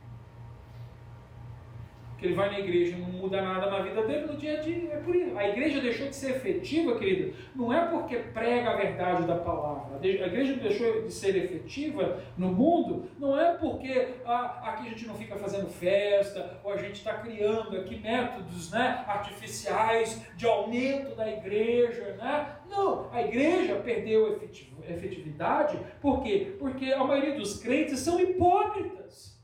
A: Porque ele vai na igreja e não muda nada na vida dele no dia a dia. É por isso. A igreja deixou de ser efetiva, querido, não é porque prega a verdade da palavra. A igreja deixou de ser efetiva no mundo, não é porque aqui a gente não fica fazendo festa, ou a gente está criando aqui métodos, né, artificiais de aumento da igreja. Né? Não, a igreja perdeu efetividade. Por quê? Porque a maioria dos crentes são hipócritas.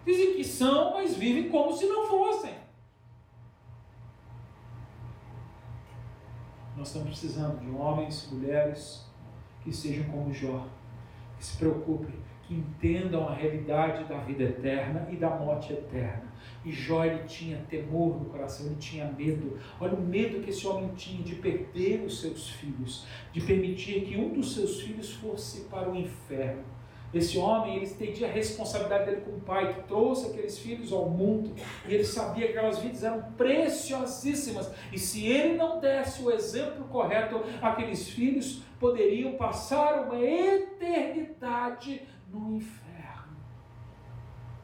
A: Dizem que são, mas vivem como se não fossem. Nós estamos precisando de homens, mulheres, que sejam como Jó, que se preocupem, que entendam a realidade da vida eterna e da morte eterna. E Jó, ele tinha temor no coração, ele tinha medo. Olha o medo que esse homem tinha de perder os seus filhos, de permitir que um dos seus filhos fosse para o inferno. Esse homem, ele entendia a responsabilidade dele com o pai, que trouxe aqueles filhos ao mundo, e ele sabia que aquelas vidas eram preciosíssimas, e se ele não desse o exemplo correto, aqueles filhos poderiam passar uma eternidade no inferno.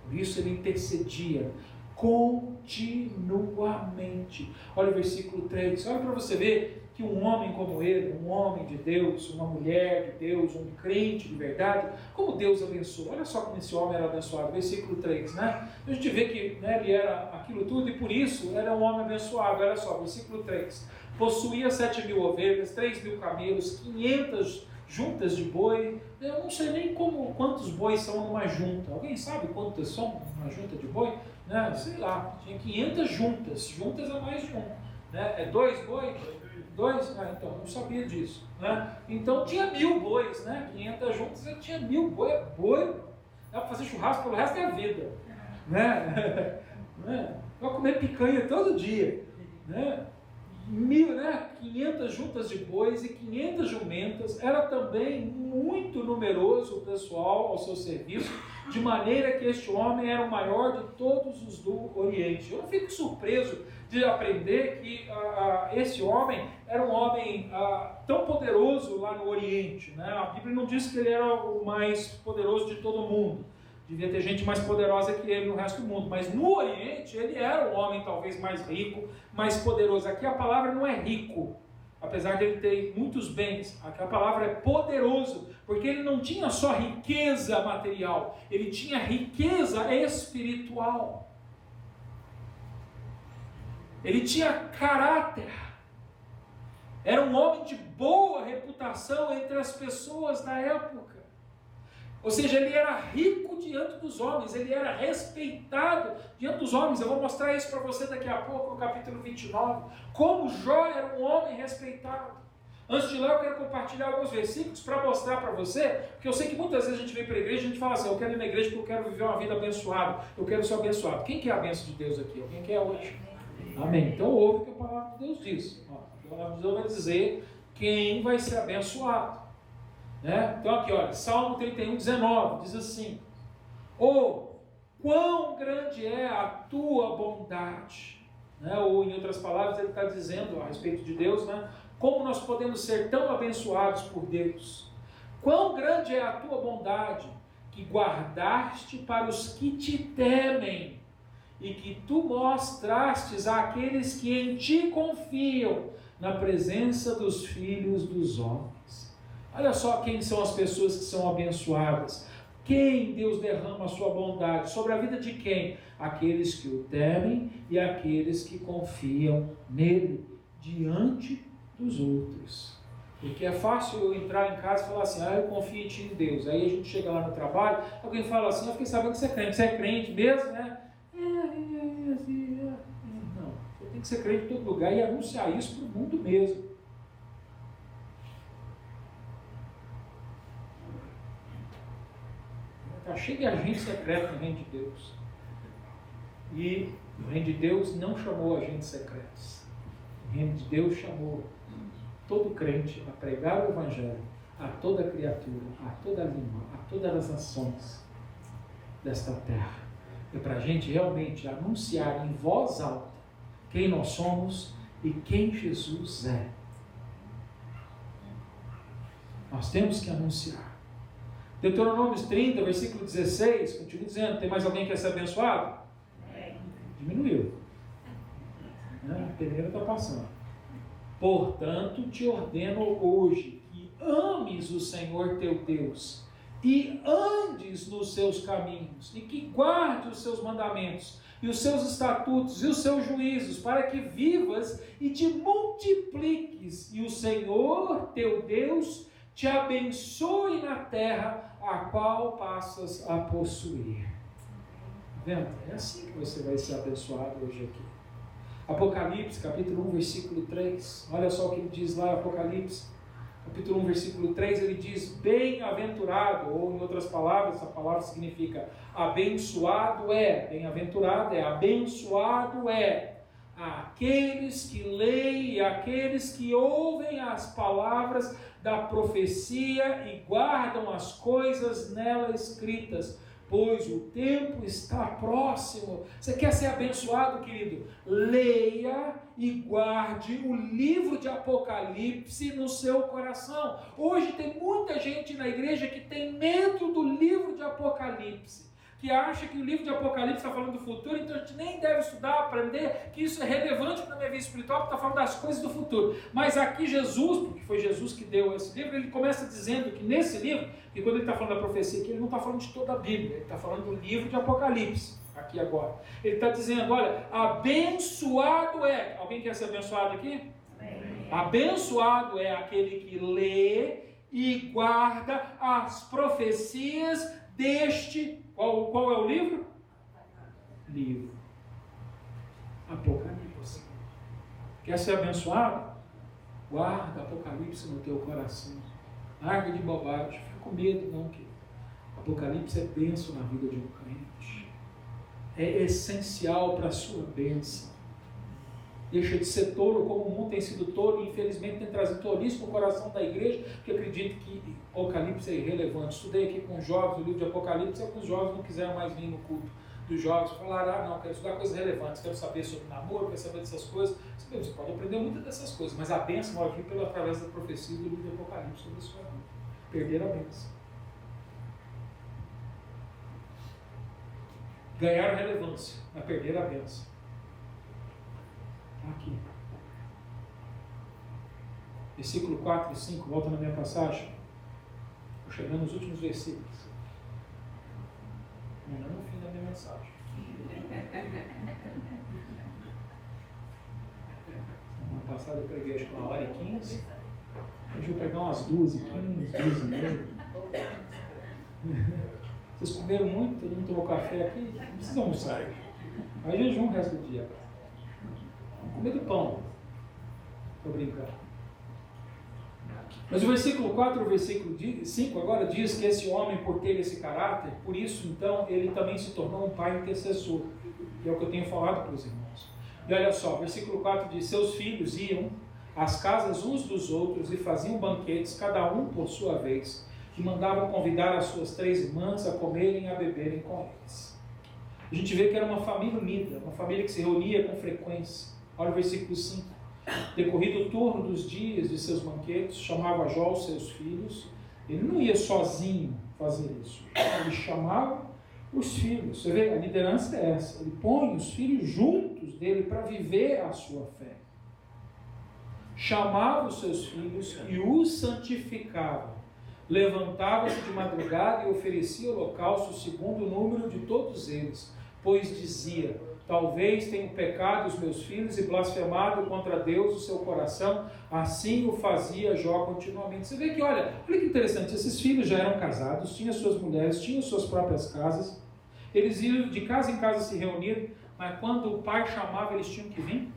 A: Por isso ele intercedia continuamente. Olha o versículo 3, olha para você ver que um homem como ele, um homem de Deus, uma mulher de Deus, um crente de verdade, como Deus abençoou. Olha só como esse homem era abençoado, versículo 3, né? A gente vê que, né, ele era aquilo tudo e por isso era um homem abençoado. Olha só, versículo 3, possuía 7.000 ovelhas, 3.000 camelos, 500 juntas de boi. Eu não sei nem quantos bois são numa junta. Alguém sabe quantas são numa junta de boi? Né? Sei lá, tinha 500 juntas. Juntas é mais de um. Né? É 2 bois? 2? Ah, então, não sabia disso. Né? Então tinha 1.000 bois, né? 500 juntas, eu tinha 1.000 bois. Boi, dá para fazer churrasco pelo resto da vida. Né? Vai comer picanha todo dia. né? 500 juntas de bois e 500 jumentas. Era também muito numeroso o pessoal ao seu serviço, de maneira que este homem era o maior de todos os do Oriente. Eu não fico surpreso de aprender que esse homem era um homem tão poderoso lá no Oriente, né? A Bíblia não diz que ele era o mais poderoso de todo mundo. Devia ter gente mais poderosa que ele no resto do mundo. Mas no Oriente, ele era um homem talvez mais rico, mais poderoso. Aqui a palavra não é rico, apesar de ele ter muitos bens. Aqui a palavra é poderoso, porque ele não tinha só riqueza material, ele tinha riqueza espiritual. Ele tinha caráter. Era um homem de boa reputação entre as pessoas da época. Ou seja, ele era rico diante dos homens, ele era respeitado diante dos homens. Eu vou mostrar isso para você daqui a pouco, no capítulo 29. Como Jó era um homem respeitado. Antes de lá, eu quero compartilhar alguns versículos para mostrar para você, porque eu sei que muitas vezes a gente vem para a igreja e a gente fala assim: eu quero ir na igreja porque eu quero viver uma vida abençoada, eu quero ser abençoado. Quem quer a bênção de Deus aqui? Alguém quer hoje? Amém. Então ouve o que a palavra de Deus diz. A palavra de Deus vai dizer quem vai ser abençoado. Né? Então aqui, olha, Salmo 31, 19, diz assim: oh, quão grande é a tua bondade, né? Ou em outras palavras, ele está dizendo a respeito de Deus, né? Como nós podemos ser tão abençoados por Deus. Quão grande é a tua bondade, que guardaste para os que te temem, e que tu mostrastes àqueles que em ti confiam, na presença dos filhos dos homens. Olha só quem são as pessoas que são abençoadas. Quem Deus derrama a sua bondade? Sobre a vida de quem? Aqueles que o temem e aqueles que confiam nele, diante dos outros. Porque é fácil eu entrar em casa e falar assim: eu confio em ti, em Deus. Aí a gente chega lá no trabalho, alguém fala assim: eu fiquei sabendo que você é crente. Você é crente mesmo, né? Não, você tem que ser crente em todo lugar e anunciar isso para o mundo mesmo. Está cheio de agente secreto no reino de Deus. E o reino de Deus não chamou agentes secretos. O reino de Deus chamou todo crente a pregar o Evangelho a toda criatura, a toda língua, a todas as nações desta terra. É para a gente realmente anunciar em voz alta quem nós somos e quem Jesus é. Nós temos que anunciar. Deuteronômio 30, versículo 16, continua dizendo: tem mais alguém que quer ser abençoado? Diminuiu. A pedreira está passando. Portanto, te ordeno hoje que ames o Senhor teu Deus e andes nos seus caminhos e que guarde os seus mandamentos e os seus estatutos e os seus juízos, para que vivas e te multipliques, e o Senhor teu Deus te abençoe na terra a qual passas a possuir. Vendo? É assim que você vai ser abençoado hoje aqui. Apocalipse, capítulo 1, versículo 3. Olha só o que ele diz lá em Apocalipse. Capítulo 1, versículo 3, ele diz: bem-aventurado, ou em outras palavras, essa palavra significa abençoado é, bem-aventurado é, abençoado é aqueles que leem e aqueles que ouvem as palavras da profecia e guardam as coisas nela escritas, pois o tempo está próximo. Você quer ser abençoado, querido? Leia e guarde o livro de Apocalipse no seu coração. Hoje tem muita gente na igreja que tem medo do livro de Apocalipse, que acha que o livro de Apocalipse está falando do futuro, então a gente nem deve estudar, aprender, que isso é relevante para a minha vida espiritual, porque está falando das coisas do futuro. Mas aqui Jesus, porque foi Jesus que deu esse livro, ele começa dizendo que nesse livro, que quando ele está falando da profecia aqui, ele não está falando de toda a Bíblia, ele está falando do livro de Apocalipse, aqui agora. Ele está dizendo: olha, abençoado é. Alguém quer ser abençoado aqui? Amém. Abençoado é aquele que lê e guarda as profecias deste. Qual é o livro? Livro. Apocalipse. Quer ser abençoado? Guarda Apocalipse no teu coração. Larga de bobagem. Fica com medo não, querido. Apocalipse é bênção na vida de um crente. É essencial para a sua bênção. Deixa de ser tolo, como o mundo tem sido tolo, e infelizmente tem trazido tolice no coração da igreja, que acredita que Apocalipse é irrelevante. Estudei aqui com os jovens o livro de Apocalipse, e alguns jovens não quiseram mais vir no culto dos jovens, falaram, não, quero estudar coisas relevantes, quero saber sobre namoro, quero saber dessas coisas. Você pode aprender muitas dessas coisas, mas a bênção vai vir através da profecia do livro de Apocalipse sobre a sua vida. Perder a bênção. Ganhar relevância, mas perder a bênção. Aqui. Versículo 4 e 5, volta na minha passagem. Estou chegando nos últimos versículos. Não no fim da minha mensagem. Semana passada eu preguei acho que 1h15. Hoje eu vou pegar umas 2h15, 2h30. Vocês comeram muito, todo mundo tomou café aqui, não precisa almoçar. Aí jejum o resto do dia. Comer do pão. Estou brincando. Mas o versículo 4 e o versículo 5 agora diz que esse homem, por ter esse caráter, por isso então ele também se tornou um pai intercessor. Que é o que eu tenho falado para os irmãos. E olha só, o versículo 4 diz: seus filhos iam às casas uns dos outros e faziam banquetes, cada um por sua vez, e mandavam convidar as suas 3 irmãs a comerem e a beberem com eles. A gente vê que era uma família unida, uma família que se reunia com frequência. Olha o versículo 5. Decorrido o turno dos dias de seus banquetes, chamava Jó os seus filhos. Ele não ia sozinho fazer isso. Ele chamava os filhos. Você vê, a liderança é essa. Ele põe os filhos juntos dele para viver a sua fé. Chamava os seus filhos e os santificava. Levantava-se de madrugada e oferecia holocausto segundo o número de todos eles, pois dizia: talvez tenham pecado os meus filhos e blasfemado contra Deus o seu coração. Assim o fazia Jó continuamente. Você vê que, olha que interessante, esses filhos já eram casados, tinham suas mulheres, tinham suas próprias casas, eles iam de casa em casa se reunir, mas quando o pai chamava, eles tinham que vir.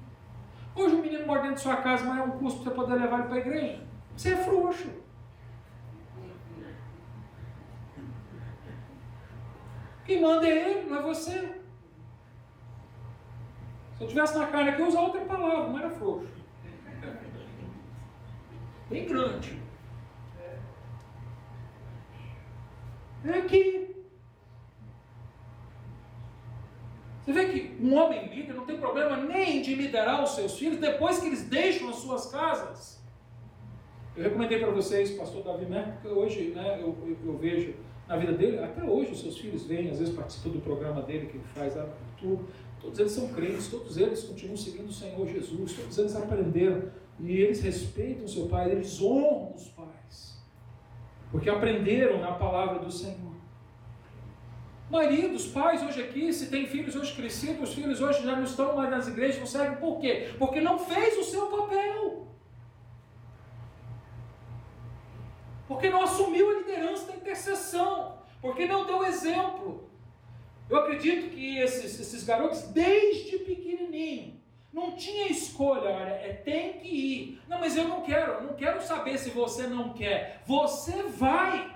A: Hoje o menino mora dentro de sua casa, mas é um custo para você poder levar ele para a igreja. Você é frouxo. Quem manda é ele, não é você. Se eu estivesse na carne aqui, eu ia usar outra palavra, não era frouxo. Bem grande. É aqui. Você vê que um homem líder não tem problema nem de liderar os seus filhos depois que eles deixam as suas casas. Eu recomendei para vocês, pastor Davi Merck, porque hoje eu vejo na vida dele, até hoje os seus filhos vêm, às vezes participam do programa dele que ele faz lá no YouTube. Todos eles são crentes, todos eles continuam seguindo o Senhor Jesus, todos eles aprenderam e eles respeitam o seu pai, eles honram os pais, porque aprenderam na palavra do Senhor. Maridos, pais hoje aqui, se tem filhos hoje crescidos, os filhos hoje já não estão mais nas igrejas, não seguem, por quê? Porque não fez o seu papel. Porque não assumiu a liderança da intercessão, porque não deu exemplo. Eu acredito que esses garotos, desde pequenininho, não tinha escolha, olha, tem que ir. Não, mas eu não quero saber se você não quer. Você vai.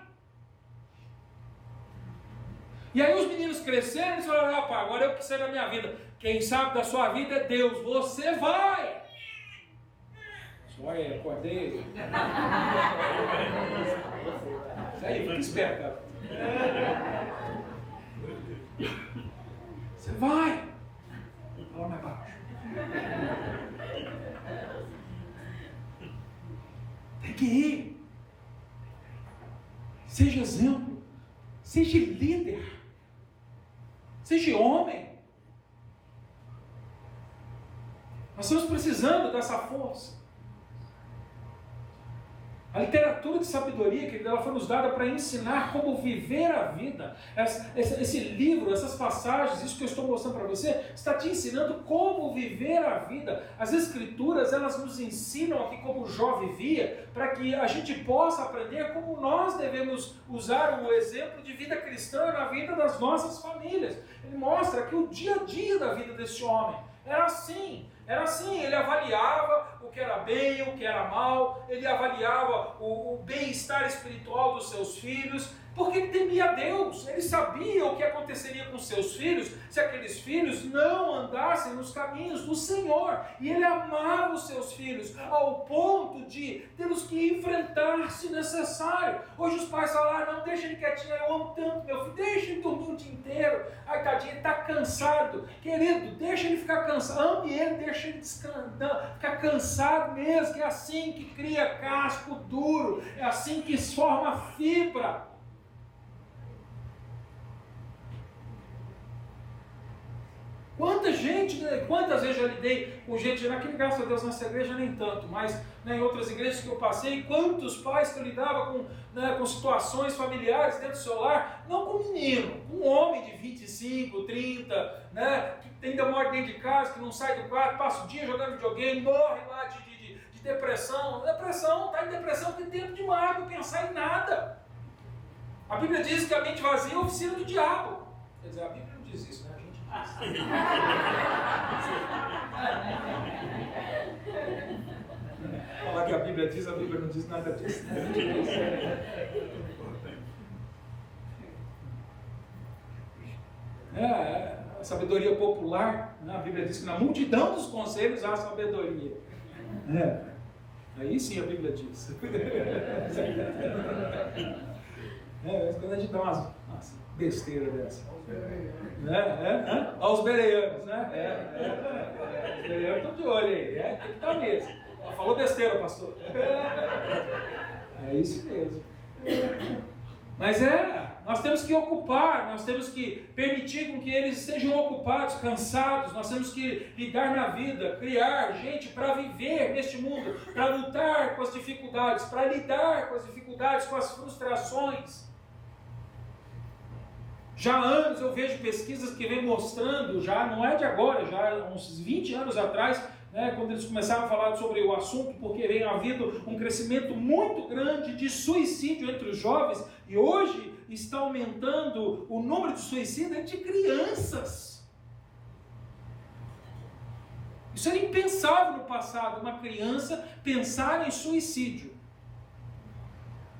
A: E aí os meninos cresceram e falaram: pai, agora eu preciso da minha vida. Quem sabe da sua vida é Deus, você vai. Olha, acordei. Isso aí, fica esperto, cara. Você vai. Fala mais baixo. Tem que ir. Seja exemplo. Seja líder. Seja homem. Nós estamos precisando dessa força. A literatura de sabedoria, que ela foi nos dada para ensinar como viver a vida. Esse livro, essas passagens, isso que eu estou mostrando para você, está te ensinando como viver a vida. As escrituras, elas nos ensinam aqui como Jó vivia, para que a gente possa aprender como nós devemos usar o exemplo de vida cristã na vida das nossas famílias. Ele mostra que o dia a dia da vida desse homem era assim, ele avaliava o que era bem, o que era mal, ele avaliava o bem-estar espiritual dos seus filhos. Porque ele temia Deus, ele sabia o que aconteceria com seus filhos se aqueles filhos não andassem nos caminhos do Senhor. E ele amava os seus filhos ao ponto de tê-los que enfrentar se necessário. Hoje os pais falam, não, deixa ele quietinho, eu amo tanto meu filho, deixa ele dormir o dia inteiro. Ai, tadinho, ele está cansado. Querido, deixa ele ficar cansado, ame ele, deixa ele descansar, ficar cansado mesmo, que é assim que cria casco duro, é assim que forma fibra. Quantas vezes eu lidei com gente, naquele, graças a Deus, nessa igreja nem tanto, mas em outras igrejas que eu passei, quantos pais que eu lidava com situações familiares dentro do seu lar, não com menino, com um homem de 25, 30, que ainda mora dentro de casa, que não sai do quarto, passa o dia jogando videogame, morre lá de depressão. Está em depressão, tem tempo demais para pensar em nada. A Bíblia diz que a mente vazia é a oficina do diabo. Quer dizer, a Bíblia não diz isso, né? Falar que a Bíblia não diz nada disso. A sabedoria popular, né? A Bíblia diz que na multidão dos conselhos há sabedoria. Aí sim a Bíblia diz. Quando a gente dá umas besteiras dessa. Olha os bereanos, né? Os bereanos estão de olho aí, tem que estar mesmo. Falou besteira, pastor. É isso mesmo. Mas nós temos que ocupar, nós temos que permitir com que eles sejam ocupados, cansados, nós temos que lidar na vida, criar gente para viver neste mundo, para lutar com as dificuldades, para lidar com as dificuldades, com as frustrações. Já há anos eu vejo pesquisas que vêm mostrando, já não é de agora, já há uns 20 anos atrás, quando eles começaram a falar sobre o assunto, porque vem havido um crescimento muito grande de suicídio entre os jovens, e hoje está aumentando o número de suicídios entre crianças. Isso era impensável no passado, uma criança pensar em suicídio.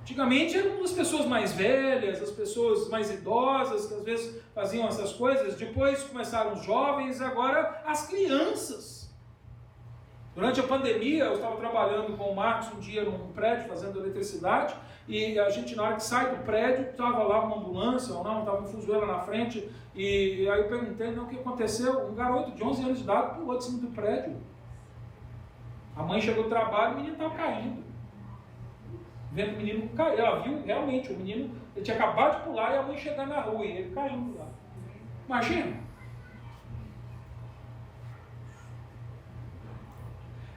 A: Antigamente eram as pessoas mais velhas, as pessoas mais idosas, que às vezes faziam essas coisas, depois começaram os jovens, agora as crianças. Durante a pandemia, eu estava trabalhando com o Marcos um dia num prédio, fazendo eletricidade, e a gente, na hora que sai do prédio, estava lá uma ambulância, ou não, estava um fuzuela na frente, e aí eu perguntei, o que aconteceu? Um garoto de 11 anos de idade pulou de cima do prédio. A mãe chegou do trabalho e o menino estava caindo. Vendo o menino cair, ela viu realmente, o menino, ele tinha acabado de pular e a mãe chegando na rua, e ele caindo lá. Imagina.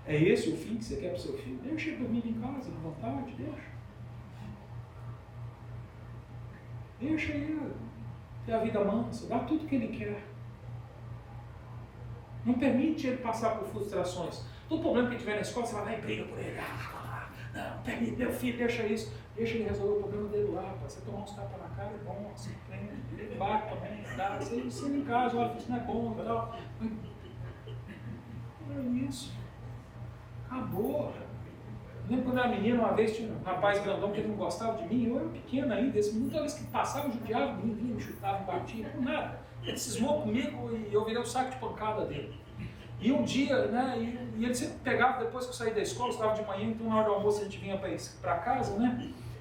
A: É esse o fim que você quer para o seu filho? Deixa ele dormir em casa, à vontade, deixa. Deixa ele ter a vida mansa, dá tudo que ele quer. Não permite ele passar por frustrações. Todo problema que ele tiver na escola, você vai lá e briga por ele. Não, permite, meu filho, deixa isso. Deixa ele resolver o problema dele lá. Você tomar uns tapas na cara é bom, assim, ele bate também, dá. Você ensina em casa, olha, isso não é bom e tal. É isso. Acabou. Eu lembro quando eu era menino, uma vez tinha um rapaz grandão que ele não gostava de mim, eu era pequeno ainda, esse menino, toda vez que passava, eu judiava, o menino me chutava, me batia, por nada. Ele cismou comigo e eu virei o saco de pancada dele. E um dia, e ele sempre pegava, depois que eu saí da escola, eu estava de manhã, então na hora do almoço a gente vinha para casa,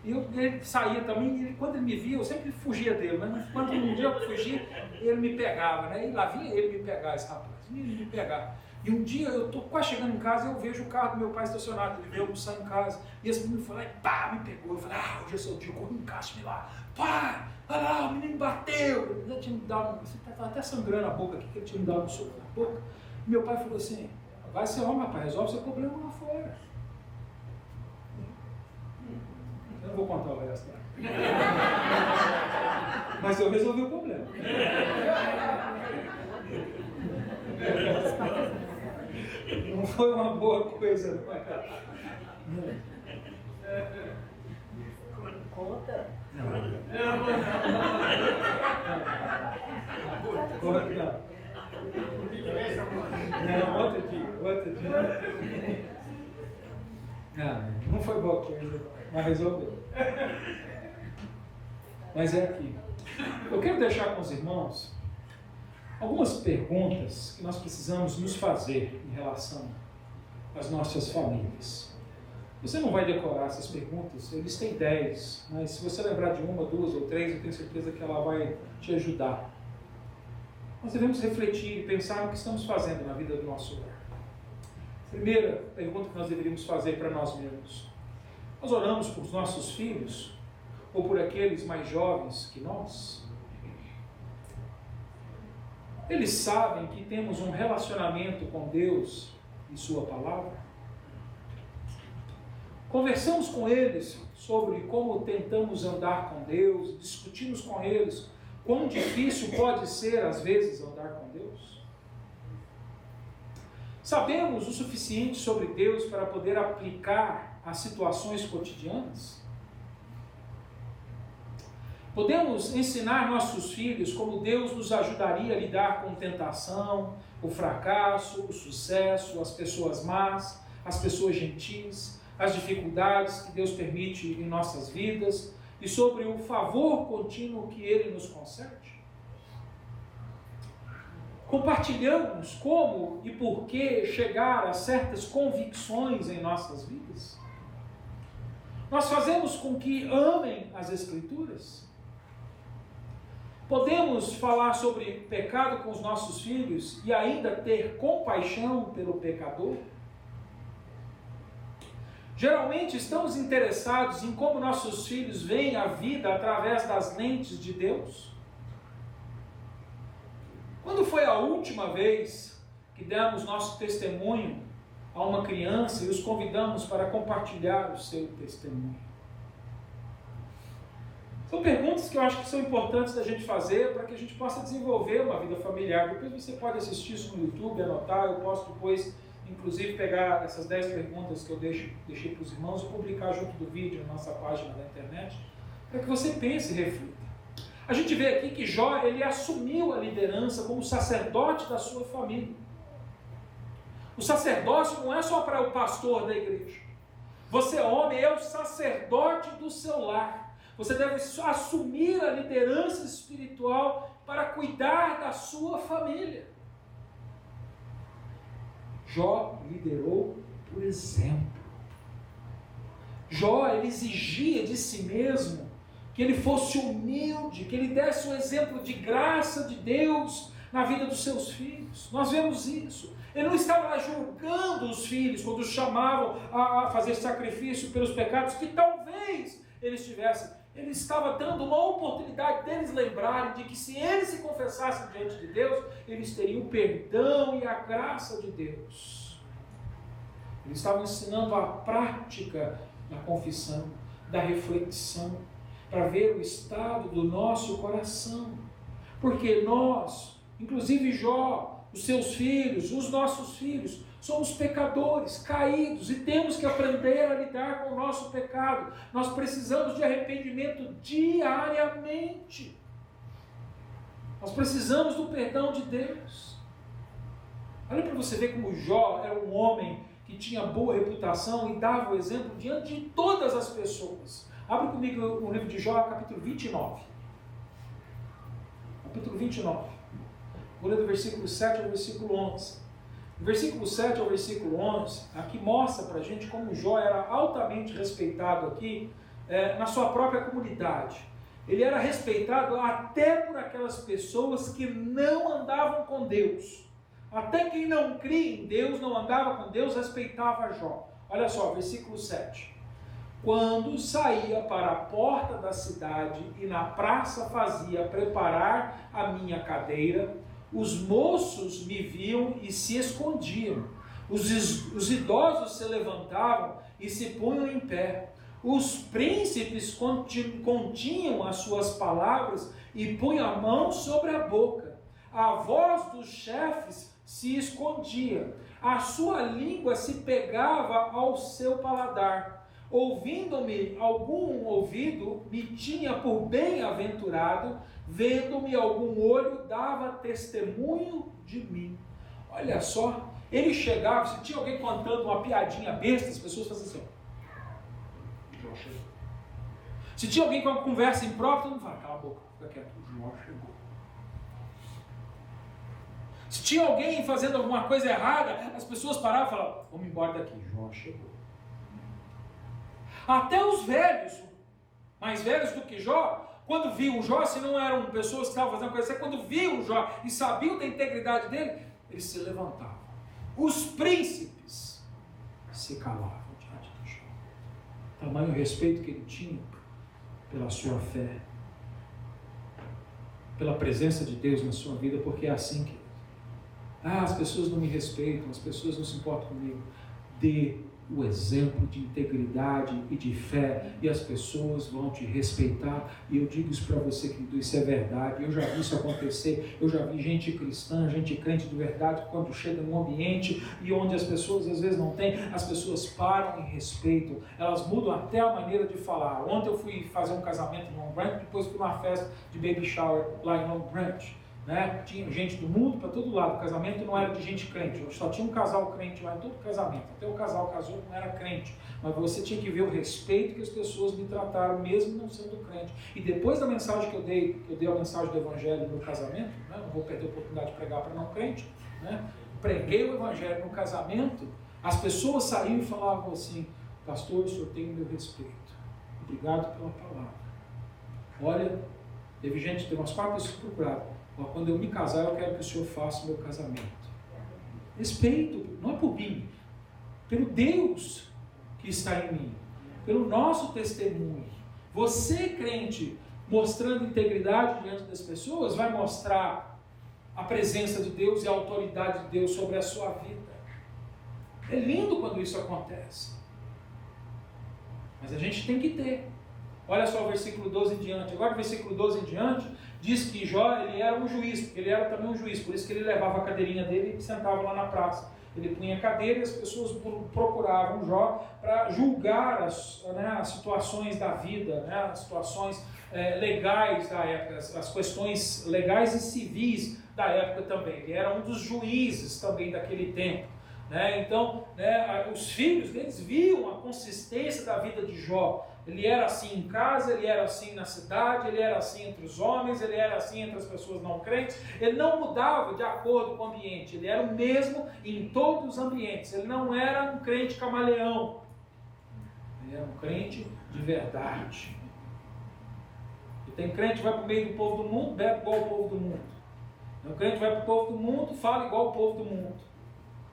A: e ele saía também, e quando ele me via, eu sempre fugia dele, mas quando um dia eu fugia, ele me pegava, e lá vinha ele me pegar, esse rapaz, ele me pegar. E um dia eu estou quase chegando em casa e eu vejo o carro do meu pai estacionado, ele veio almoçar em casa, e esse menino foi lá e pá, me pegou. Eu falei, hoje é seu dia, corri em casa, me lá, pá, olha lá, o menino bateu. Ele já tinha me dado, você estava até sangrando a boca aqui, que ele tinha me dado um soco na boca. E meu pai falou assim, vai ser homem, rapaz, resolve seu problema lá fora. Eu não vou contar o resto, mas eu resolvi o problema. Não foi uma boa coisa, não é?
C: Conta.
A: Não. Outro dia. Não foi boa coisa, mas resolveu. mas é aqui. Eu quero deixar com os irmãos algumas perguntas que nós precisamos nos fazer em relação às nossas famílias. Você não vai decorar essas perguntas, eles têm 10, mas se você lembrar de uma, 2 ou 3, eu tenho certeza que ela vai te ajudar. Nós devemos refletir e pensar no que estamos fazendo na vida do nosso lar. Primeira pergunta que nós deveríamos fazer para nós mesmos: nós oramos por nossos filhos ou por aqueles mais jovens que nós? Eles sabem que temos um relacionamento com Deus e Sua Palavra? Conversamos com eles sobre como tentamos andar com Deus, discutimos com eles quão difícil pode ser, às vezes, andar com Deus? Sabemos o suficiente sobre Deus para poder aplicar às situações cotidianas? Podemos ensinar nossos filhos como Deus nos ajudaria a lidar com tentação, o fracasso, o sucesso, as pessoas más, as pessoas gentis, as dificuldades que Deus permite em nossas vidas e sobre o favor contínuo que Ele nos concede? Compartilhamos como e por que chegar a certas convicções em nossas vidas? Nós fazemos com que amem as Escrituras? Podemos falar sobre pecado com os nossos filhos e ainda ter compaixão pelo pecador? Geralmente estamos interessados em como nossos filhos veem a vida através das lentes de Deus? Quando foi a última vez que demos nosso testemunho a uma criança e os convidamos para compartilhar o seu testemunho? São perguntas que eu acho que são importantes da gente fazer para que a gente possa desenvolver uma vida familiar. Depois você pode assistir isso no YouTube, anotar, eu posso depois, inclusive, pegar essas 10 perguntas que eu deixei para os irmãos e publicar junto do vídeo na nossa página da internet, para que você pense e reflita. A gente vê aqui que Jó, ele assumiu a liderança como sacerdote da sua família. O sacerdócio não é só para o pastor da igreja. Você, homem, é o sacerdote do seu lar. Você deve assumir a liderança espiritual para cuidar da sua família. Jó liderou por exemplo. Jó, ele exigia de si mesmo que ele fosse humilde, que ele desse um exemplo de graça de Deus na vida dos seus filhos. Nós vemos isso. Ele não estava lá julgando os filhos quando os chamavam a fazer sacrifício pelos pecados que talvez eles tivessem. Ele estava dando uma oportunidade deles lembrarem de que se eles se confessassem diante de Deus, eles teriam o perdão e a graça de Deus. Eles estavam ensinando a prática da confissão, da reflexão, para ver o estado do nosso coração. Porque nós, inclusive Jó, os seus filhos, os nossos filhos, somos pecadores, caídos, e temos que aprender a lidar com o nosso pecado. Nós precisamos de arrependimento diariamente. Nós precisamos do perdão de Deus. Olha para você ver como Jó era um homem que tinha boa reputação e dava o exemplo diante de todas as pessoas. Abre comigo no livro de Jó, capítulo 29. Capítulo 29. Vou ler do versículo 7 ao versículo 11. O versículo 7 ao versículo 11, aqui mostra para a gente como Jó era altamente respeitado aqui na sua própria comunidade. Ele era respeitado até por aquelas pessoas que não andavam com Deus. Até quem não cria em Deus, não andava com Deus, respeitava Jó. Olha só, versículo 7. Quando saía para a porta da cidade e na praça fazia preparar a minha cadeira, os moços me viam e se escondiam. Os idosos se levantavam e se punham em pé. Os príncipes continham as suas palavras e punham a mão sobre a boca. A voz dos chefes se escondia. A sua língua se pegava ao seu paladar. Ouvindo-me algum ouvido, me tinha por bem-aventurado, vendo-me algum olho, dava testemunho de mim. Olha só, ele chegava, se tinha alguém contando uma piadinha besta, as pessoas faziam assim. Se tinha alguém com uma conversa imprópria, todo mundo fala, cala a boca, fica quieto, o Jó chegou. Se tinha alguém fazendo alguma coisa errada, as pessoas paravam e falavam, vamos embora daqui, Jó chegou. Até os velhos, mais velhos do que Jó, quando viam Jó, se não eram pessoas que estavam fazendo coisa, quando viam Jó e sabiam da integridade dele, eles se levantavam. Os príncipes se calavam diante de Jó. Tamanho respeito que ele tinha pela sua fé, pela presença de Deus na sua vida, porque é assim que as pessoas não me respeitam, as pessoas não se importam comigo. Dê o exemplo de integridade e de fé, e as pessoas vão te respeitar. E eu digo isso para você, querido, isso é verdade. Eu já vi isso acontecer. Eu já vi gente cristã, gente crente de verdade, quando chega num ambiente e onde as pessoas às vezes não têm, as pessoas param e respeitam. Elas mudam até a maneira de falar. Ontem eu fui fazer um casamento em Long Branch, depois fui numa festa de baby shower lá em Long Branch. Né? Tinha gente do mundo para todo lado. O casamento não era de gente crente, só tinha um casal crente lá em todo casamento. Até o casal casou, não era crente, mas você tinha que ver o respeito que as pessoas me trataram, mesmo não sendo crente. E depois da mensagem que eu dei a mensagem do evangelho no casamento, né? Não vou perder a oportunidade de pregar para não crente, né? Preguei o evangelho no casamento, as pessoas saíam e falavam assim, pastor, o senhor tem o meu respeito, obrigado pela palavra. Olha, teve umas 4 pessoas que procuraram. Quando eu me casar, eu quero que o Senhor faça o meu casamento. Respeito, não é por mim, pelo Deus que está em mim, pelo nosso testemunho. Você, crente, mostrando integridade diante das pessoas, vai mostrar a presença de Deus e a autoridade de Deus sobre a sua vida. É lindo quando isso acontece. Mas a gente tem que ter. Olha só o versículo 12 em diante. Agora o versículo 12 em diante diz que Jó, ele era um juiz, porque ele era também um juiz, por isso que ele levava a cadeirinha dele e sentava lá na praça. Ele punha a cadeira e as pessoas procuravam Jó para julgar as situações da vida, né, as situações legais da época, as questões legais e civis da época também. Ele era um dos juízes também daquele tempo. Né? Então, os filhos deles viam a consistência da vida de Jó. Ele era assim em casa, ele era assim na cidade, ele era assim entre os homens, ele era assim entre as pessoas não crentes. Ele não mudava de acordo com o ambiente, ele era o mesmo em todos os ambientes. Ele não era um crente camaleão, ele era um crente de verdade. E tem crente que vai para o meio do povo do mundo, bebe igual o povo do mundo. Tem um crente que vai para o povo do mundo, fala igual o povo do mundo.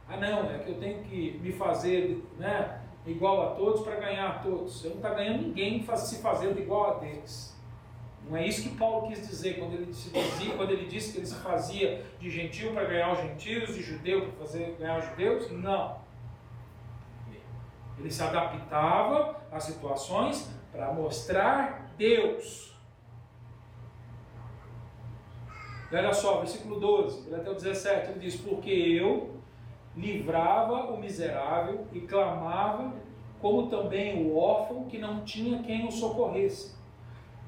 A: Ah não, é que eu tenho que me fazer, né, igual a todos para ganhar a todos. Você não está ganhando ninguém se fazendo igual a deles. Não é isso que Paulo quis dizer quando ele disse que ele se fazia de gentil para ganhar os gentios, de judeu para ganhar os judeus. Não. Ele se adaptava às situações para mostrar Deus. E olha só, versículo 12, até o 17, ele diz, porque eu livrava o miserável e clamava, como também o órfão que não tinha quem o socorresse.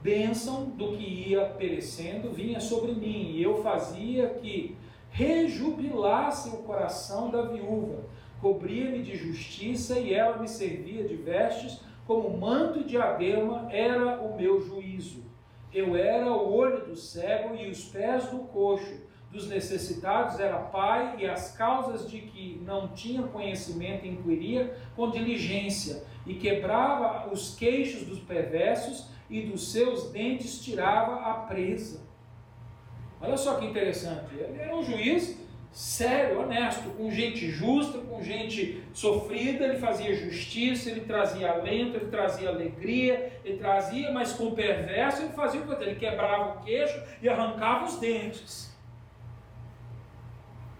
A: Bênção do que ia perecendo vinha sobre mim, e eu fazia que rejubilasse o coração da viúva, cobria-me de justiça e ela me servia de vestes, como manto e diadema era o meu juízo. Eu era o olho do cego e os pés do coxo, dos necessitados era pai, e as causas de que não tinha conhecimento inquiria com diligência, e quebrava os queixos dos perversos, e dos seus dentes tirava a presa. Olha só que interessante, ele era um juiz sério, honesto, com gente justa, com gente sofrida, ele fazia justiça, ele trazia alento, ele trazia alegria, ele trazia, mas com o perverso ele fazia o que? Ele quebrava o queixo e arrancava os dentes.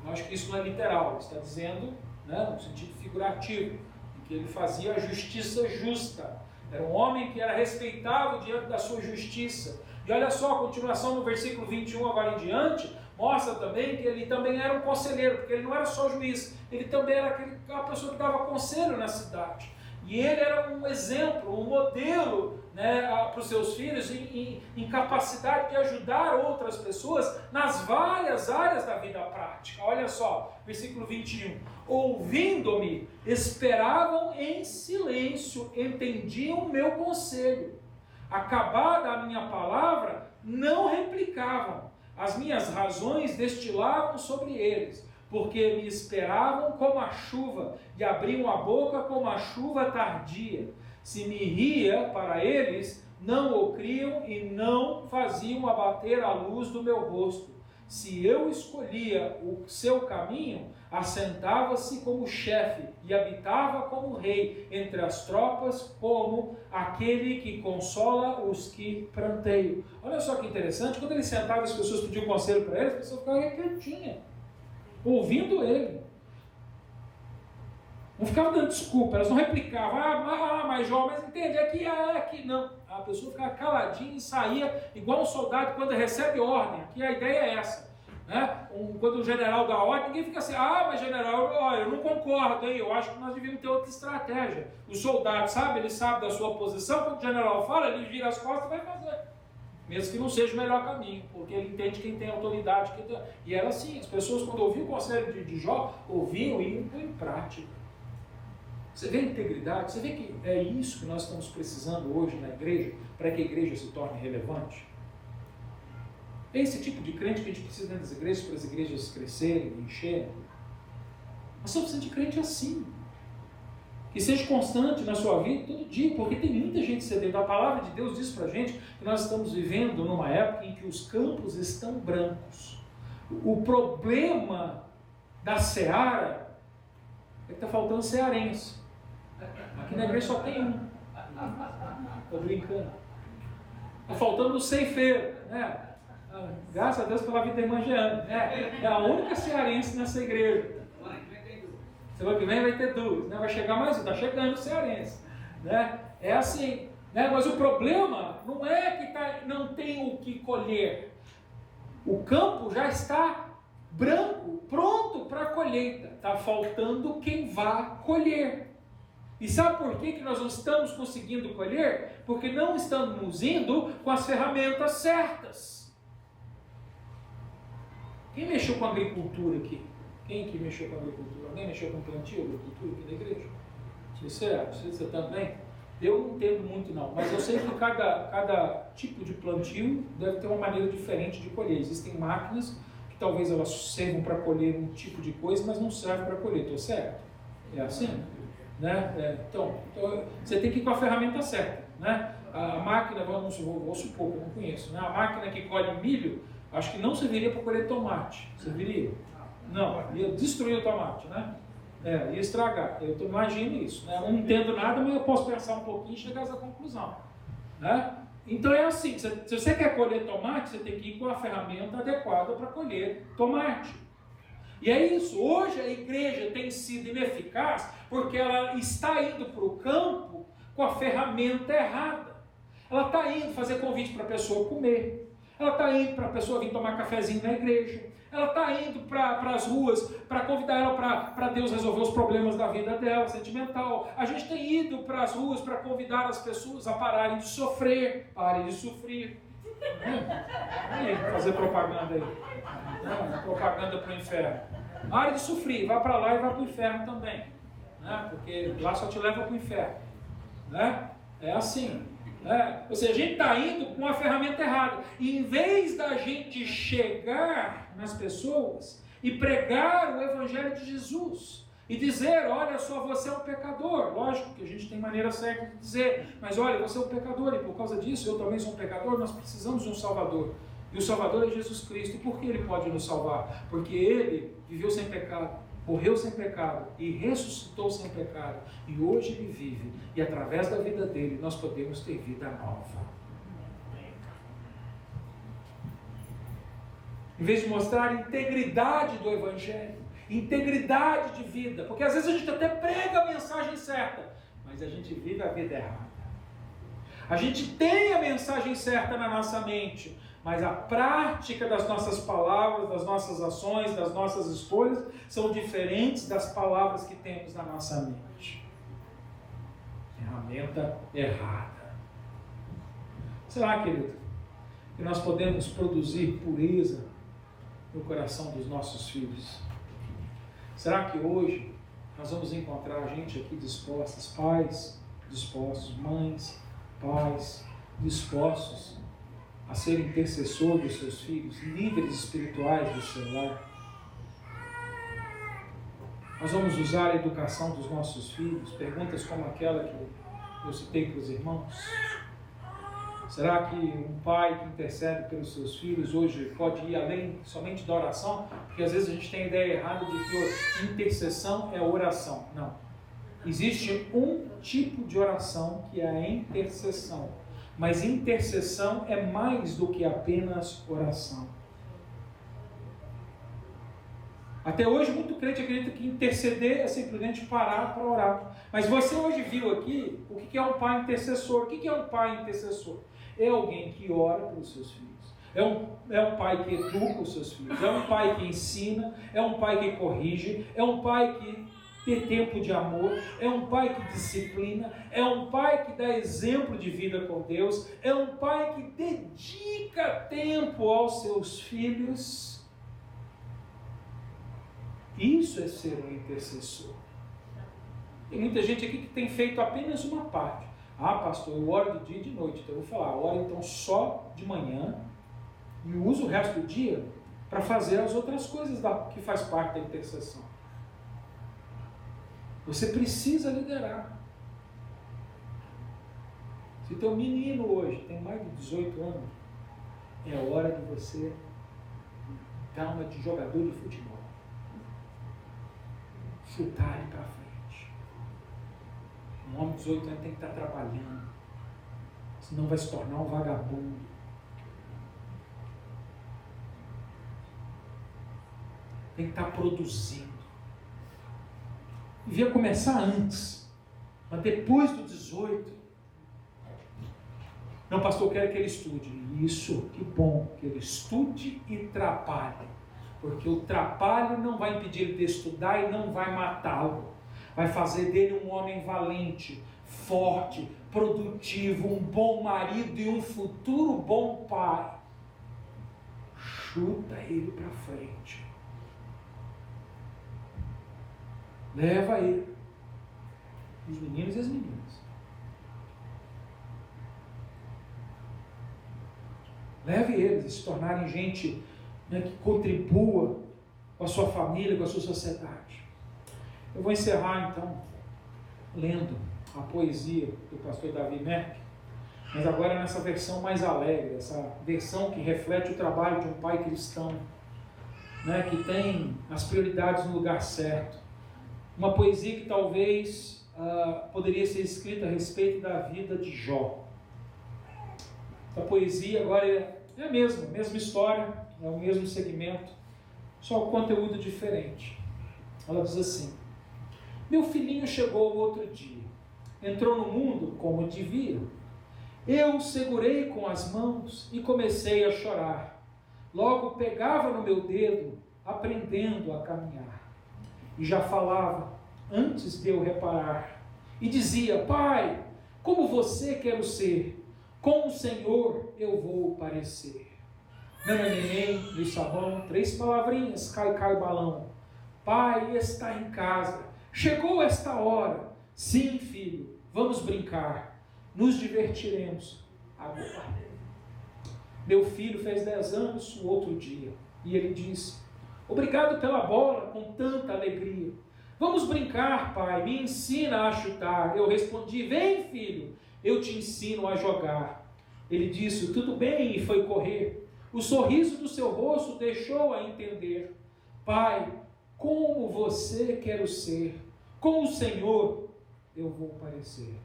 A: Eu acho que isso não é literal, ele está dizendo, né, no sentido figurativo, que ele fazia a justiça justa. Era um homem que era respeitável diante da sua justiça. E olha só, a continuação no versículo 21 agora em diante, mostra também que ele também era um conselheiro, porque ele não era só juiz, ele também era aquela pessoa que dava conselho na cidade. E ele era um exemplo, um modelo, né, para os seus filhos em capacidade de ajudar outras pessoas nas várias áreas da vida prática. Olha só, versículo 21. Ouvindo-me, esperavam em silêncio, entendiam o meu conselho. acabada a minha palavra, não replicavam. As minhas razões destilavam sobre eles, porque me esperavam como a chuva e abriam a boca como a chuva tardia. Se me ria para eles, não o criam e não faziam abater a luz do meu rosto. Se eu escolhia o seu caminho, assentava-se como chefe e habitava como rei entre as tropas, como aquele que consola os que pranteiam. Olha só que interessante, quando ele sentava, as pessoas pediam conselho para ele, as pessoas ficavam quietinhas, ouvindo ele. Não ficavam dando desculpa, elas não replicavam, mas Jó, mas entende, aqui não. A pessoa ficava caladinha e saía igual um soldado quando recebe ordem. Aqui a ideia é essa. Né? Quando o general dá ordem, ninguém fica assim, mas general, eu não concordo, hein? Eu acho que nós devíamos ter outra estratégia. O soldado sabe, ele sabe da sua posição, quando o general fala, ele vira as costas e vai fazer. Mesmo que não seja o melhor caminho, porque ele entende quem tem autoridade. E era assim, as pessoas quando ouviam o conselho de Jó, ouviam e iam pôr em prática. Você vê a integridade, você vê que é isso que nós estamos precisando hoje na igreja, para que a igreja se torne relevante? É esse tipo de crente que a gente precisa dentro das igrejas, para as igrejas crescerem, encherem. Nós estamos precisando de crente assim, que seja constante na sua vida todo dia, porque tem muita gente sedenta. A palavra de Deus diz para a gente que nós estamos vivendo numa época em que os campos estão brancos. O problema da seara é que está faltando cearense. Aqui na igreja só tem um. Estou brincando. Está faltando o ceifeiro, né? Graças a Deus pela vida da irmã Jeane. É a única cearense nessa igreja. Semana que vem vai ter duas, né? Vai chegar mais um, está chegando o cearense. Né? É assim. Né? Mas o problema não é que não tem o que colher. O campo já está branco, pronto para a colheita. Está faltando quem vá colher. E sabe por que nós não estamos conseguindo colher? Porque não estamos indo com as ferramentas certas. Quem mexeu com a agricultura aqui? Quem que mexeu com a agricultura? Alguém mexeu com plantio, agricultura aqui na igreja? Você também? Eu não entendo muito não, mas eu sei que cada tipo de plantio deve ter uma maneira diferente de colher. Existem máquinas que talvez elas servam para colher um tipo de coisa, mas não servem para colher, estou certo? É assim? Né? Então, você tem que ir com a ferramenta certa. Né? A máquina, vou supor que eu não conheço, né? A máquina que colhe milho, acho que não serviria para colher tomate. Serviria? Não, ia destruir o tomate, né? Ia estragar. Eu imagino isso. Né? Eu não entendo nada, mas eu posso pensar um pouquinho e chegar a essa conclusão. Né? Então é assim, se você quer colher tomate, você tem que ir com a ferramenta adequada para colher tomate. E é isso, hoje a igreja tem sido ineficaz porque ela está indo para o campo com a ferramenta errada. Ela está indo fazer convite para a pessoa comer, ela está indo para a pessoa vir tomar cafezinho na igreja, ela está indo para as ruas para convidar ela para Deus resolver os problemas da vida dela, sentimental. A gente tem ido para as ruas para convidar as pessoas a pararem de sofrer, parem de sofrer. Fazer propaganda aí. Propaganda para o inferno. Pare de sofrer, vá para lá e vá para o inferno também. Né? Porque lá só te leva para o inferno. Né? É assim. Ou seja, a gente está indo com a ferramenta errada. E em vez da gente chegar nas pessoas e pregar o Evangelho de Jesus e dizer, olha só, você é um pecador. Lógico que a gente tem maneira certa de dizer, mas olha, você é um pecador e por causa disso eu também sou um pecador, nós precisamos de um Salvador. E o Salvador é Jesus Cristo. E por que Ele pode nos salvar? Porque Ele viveu sem pecado, morreu sem pecado e ressuscitou sem pecado. E hoje Ele vive. E através da vida dEle nós podemos ter vida nova. Em vez de mostrar a integridade do Evangelho, integridade de vida, porque às vezes a gente até prega a mensagem certa, mas a gente vive a vida errada. A gente tem a mensagem certa na nossa mente, mas a prática das nossas palavras, das nossas ações, das nossas escolhas são diferentes das palavras que temos na nossa mente. Ferramenta errada. Será, querido, que nós podemos produzir pureza no coração dos nossos filhos? Será que hoje nós vamos encontrar gente aqui dispostas, pais dispostos, mães, pais, dispostos a ser intercessor dos seus filhos, líderes espirituais do seu lar? Nós vamos usar a educação dos nossos filhos, perguntas como aquela que eu citei para os irmãos. Será que um pai que intercede pelos seus filhos hoje pode ir além somente da oração? Porque às vezes a gente tem a ideia errada de que intercessão é oração. Não. Existe um tipo de oração que é a intercessão. Mas intercessão é mais do que apenas oração. Até hoje, muito crente acredita que interceder é simplesmente parar para orar. Mas você hoje viu aqui o que é um pai intercessor. O que é um pai intercessor? É alguém que ora pelos seus filhos. É um pai que educa os seus filhos. É um pai que ensina. É um pai que corrige. É um pai que tem tempo de amor. É um pai que disciplina. É um pai que dá exemplo de vida com Deus. É um pai que dedica tempo aos seus filhos. Isso é ser um intercessor. Tem muita gente aqui que tem feito apenas uma parte. Ah, pastor, eu oro de dia e de noite. Então eu vou falar, oro então só de manhã e uso o resto do dia para fazer as outras coisas que faz parte da intercessão. Você precisa liderar. Se teu menino hoje tem mais de 18 anos, é hora de você dar uma de jogador de futebol. Chutar ele para frente. Um homem de 18 anos tem que estar trabalhando, senão vai se tornar um vagabundo. Tem que estar produzindo. Devia começar antes, mas depois do 18. Não, pastor, eu quero que ele estude. Isso, que bom, que ele estude e trabalhe. Porque o trabalho não vai impedir ele de estudar e não vai matá-lo. Vai fazer dele um homem valente, forte, produtivo, um bom marido e um futuro bom pai. Chuta ele para frente. Leva ele. Os meninos e as meninas. Leve eles a se tornarem gente, né, que contribua com a sua família, com a sua sociedade. Eu vou encerrar então lendo a poesia do pastor Davi Merck, mas agora nessa versão mais alegre, essa versão que reflete o trabalho de um pai cristão, né, que tem as prioridades no lugar certo. Uma poesia que talvez poderia ser escrita a respeito da vida de Jó. Essa poesia agora é a mesma história, é o mesmo segmento, só o conteúdo diferente. Ela diz assim: meu filhinho chegou outro dia, entrou no mundo como devia. Eu o segurei com as mãos e comecei a chorar. Logo pegava no meu dedo, aprendendo a caminhar. E já falava antes de eu reparar. E dizia: pai, como você quero ser, com o Senhor eu vou parecer. Neném, no sabão, 3 palavrinhas, cai balão. Pai está em casa. Chegou esta hora. Sim, filho, vamos brincar. Nos divertiremos agora. Meu filho fez 10 anos o outro dia. E ele disse: obrigado pela bola, com tanta alegria. Vamos brincar, pai, me ensina a chutar. Eu respondi: vem, filho, eu te ensino a jogar. Ele disse: tudo bem, e foi correr. O sorriso do seu rosto deixou a entender: pai, como você quero ser, com o Senhor eu vou parecer.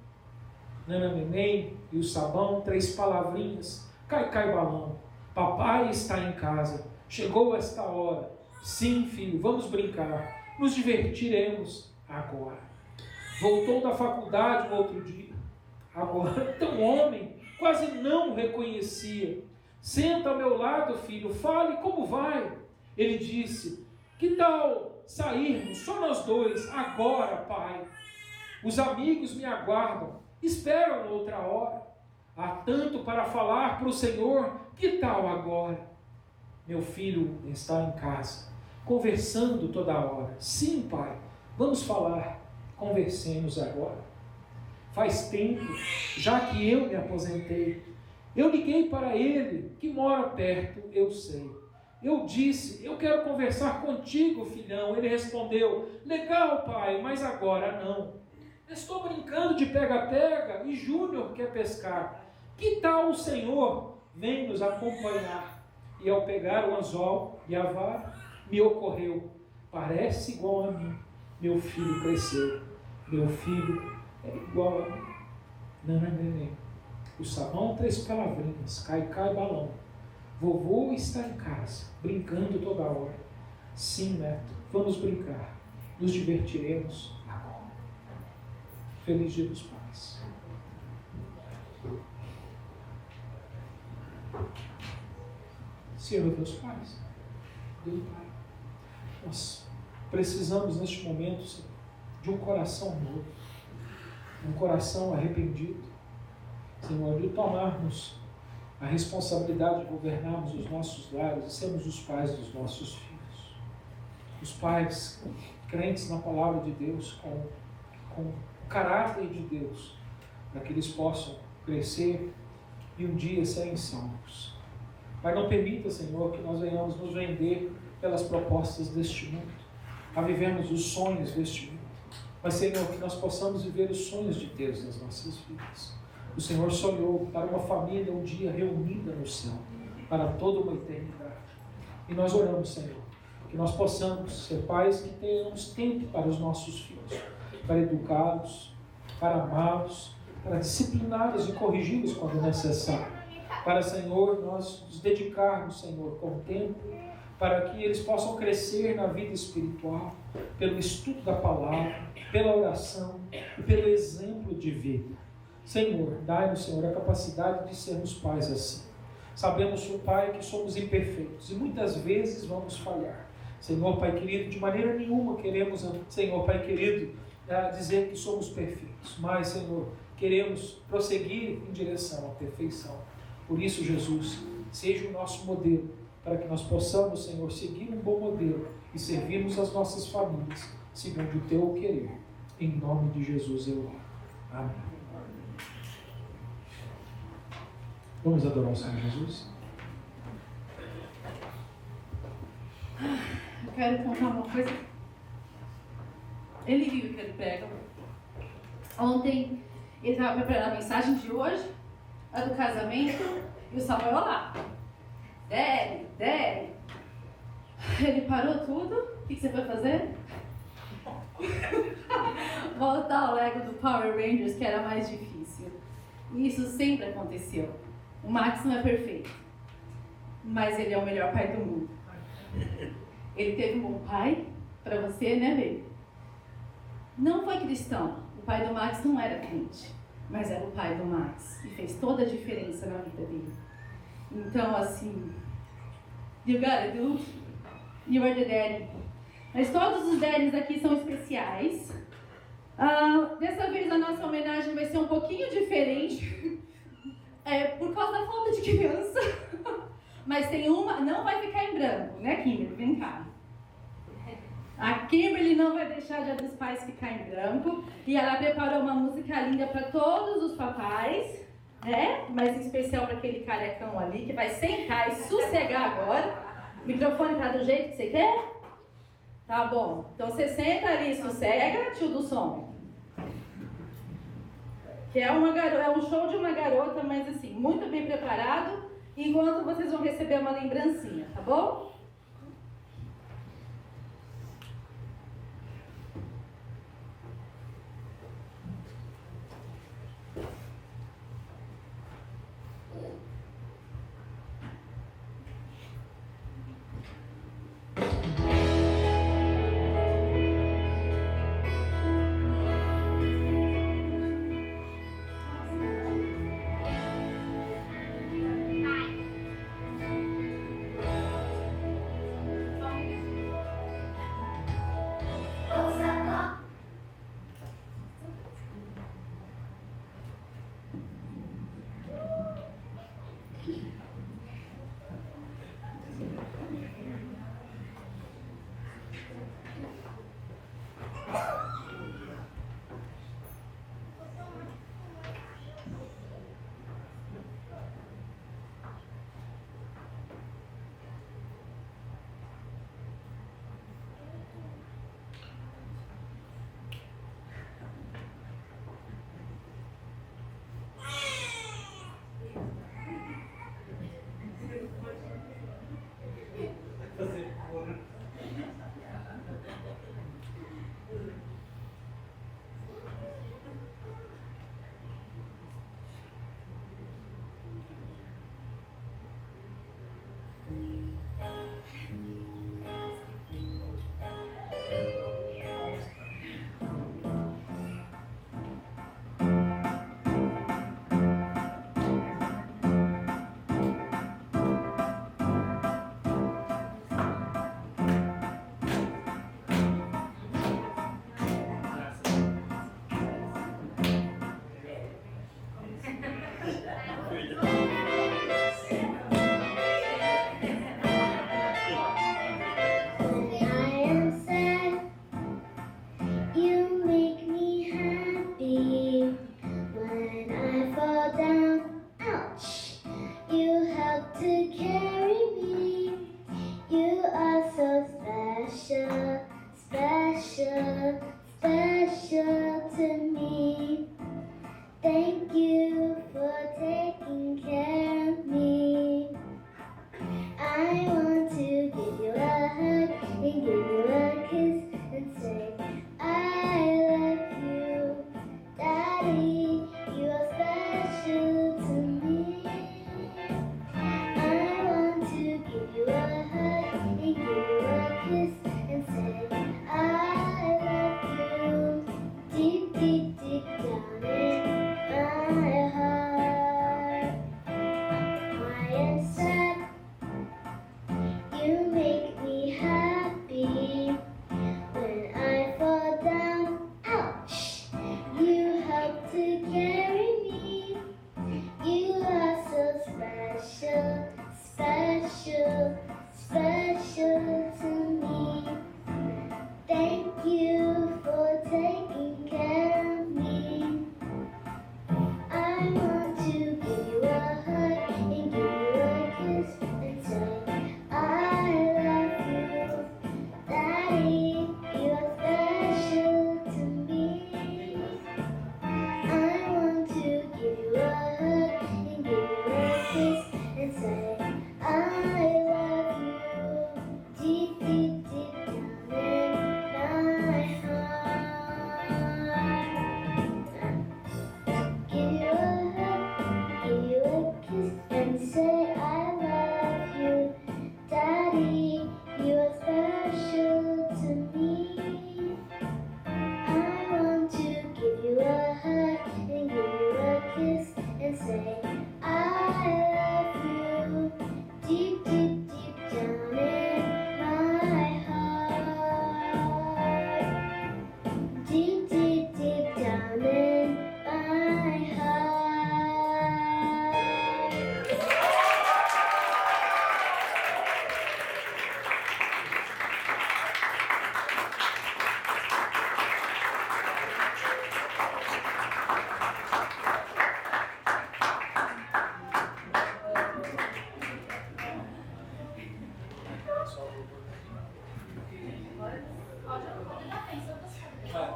A: Neném e o sabão, 3 palavrinhas, cai balão. Papai está em casa, chegou esta hora. Sim, filho, vamos brincar, nos divertiremos agora. Voltou da faculdade no outro dia. Agora, tão homem, quase não o reconhecia. Senta ao meu lado, filho, fale como vai. Ele disse: que tal sairmos, só nós dois, agora, pai? Os amigos me aguardam, esperam outra hora. Há tanto para falar para o Senhor, que tal agora? Meu filho está em casa, conversando toda hora. Sim, pai, vamos falar, conversemos agora. Faz tempo, já que eu me aposentei, Eu liguei para ele, que mora perto, eu sei. Eu disse, eu quero conversar contigo, filhão. Ele respondeu, legal, pai, mas agora não. Estou brincando de pega-pega e Júnior quer pescar. Que tal o senhor vem nos acompanhar? E ao pegar o anzol e a vara, me ocorreu, parece igual a mim. Meu filho cresceu. Meu filho é igual a mim. Nananenê. O sabão, 3 palavrinhas, cai, balão. Vovô está em casa, brincando toda hora. Sim, neto, vamos brincar. Nos divertiremos agora. Feliz Dia dos Pais. Senhor Deus Pais, Deus Pai, nós precisamos neste momento, Senhor, de um coração novo, um coração arrependido, Senhor, de tomarmos a responsabilidade de governarmos os nossos lares e sermos os pais dos nossos filhos. Os pais crentes na palavra de Deus, com o caráter de Deus, para que eles possam crescer e um dia serem salvos. Mas não permita, Senhor, que nós venhamos nos vender pelas propostas deste mundo, a vivermos os sonhos deste mundo. Mas, Senhor, que nós possamos viver os sonhos de Deus nas nossas vidas. O Senhor sonhou para uma família um dia reunida no céu, para toda uma eternidade. E nós oramos, Senhor, que nós possamos ser pais que tenhamos tempo para os nossos filhos, para educá-los, para amá-los, para discipliná-los e corrigi-los quando necessário. Para, Senhor, nós nos dedicarmos, Senhor, com o tempo, para que eles possam crescer na vida espiritual, pelo estudo da palavra, pela oração e pelo exemplo de vida. Senhor, dai-nos, Senhor, a capacidade de sermos pais assim. Sabemos, Pai, que somos imperfeitos e muitas vezes vamos falhar. Senhor, Pai querido, de maneira nenhuma queremos, Senhor, Pai querido, dizer que somos perfeitos, mas, Senhor, queremos prosseguir em direção à perfeição. Por isso, Jesus, seja o nosso modelo, para que nós possamos, Senhor, seguir um bom modelo e servirmos as nossas famílias, segundo o Teu querer. Em nome de Jesus eu oro. Amém. Vamos adorar o Senhor Jesus?
D: Eu quero contar uma coisa. Ele viu que ele pega. Ontem ele estava preparando a mensagem de hoje, a do casamento, e o Samuel lá. Daddy. Ele parou tudo. O que você foi fazer? Voltar ao Lego do Power Rangers, que era mais difícil. E isso sempre aconteceu. O Max não é perfeito, mas ele é o melhor pai do mundo. Ele teve um bom pai para você, né, baby? Não foi cristão. O pai do Max não era crente, mas era o pai do Max e fez toda a diferença na vida dele. Então, assim, you gotta do, you are the daddy. Mas todos os daddies aqui são especiais. Dessa vez a nossa homenagem vai ser um pouquinho diferente. Por causa da falta de criança. Mas tem uma, não vai ficar em branco, né, Kimberly? Vem cá. A Kimberly não vai deixar o Dia dos Pais ficar em branco. E ela preparou uma música linda para todos os papais, né? Mas em especial para aquele carecão ali, que vai sentar e sossegar agora. O microfone tá do jeito que você quer? Tá bom. Então você senta ali e sossega, tio do som. Que é um show de uma garota, mas assim, muito bem preparado, enquanto vocês vão receber uma lembrancinha, tá bom?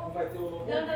A: Não vai ter o louvor?
C: Não,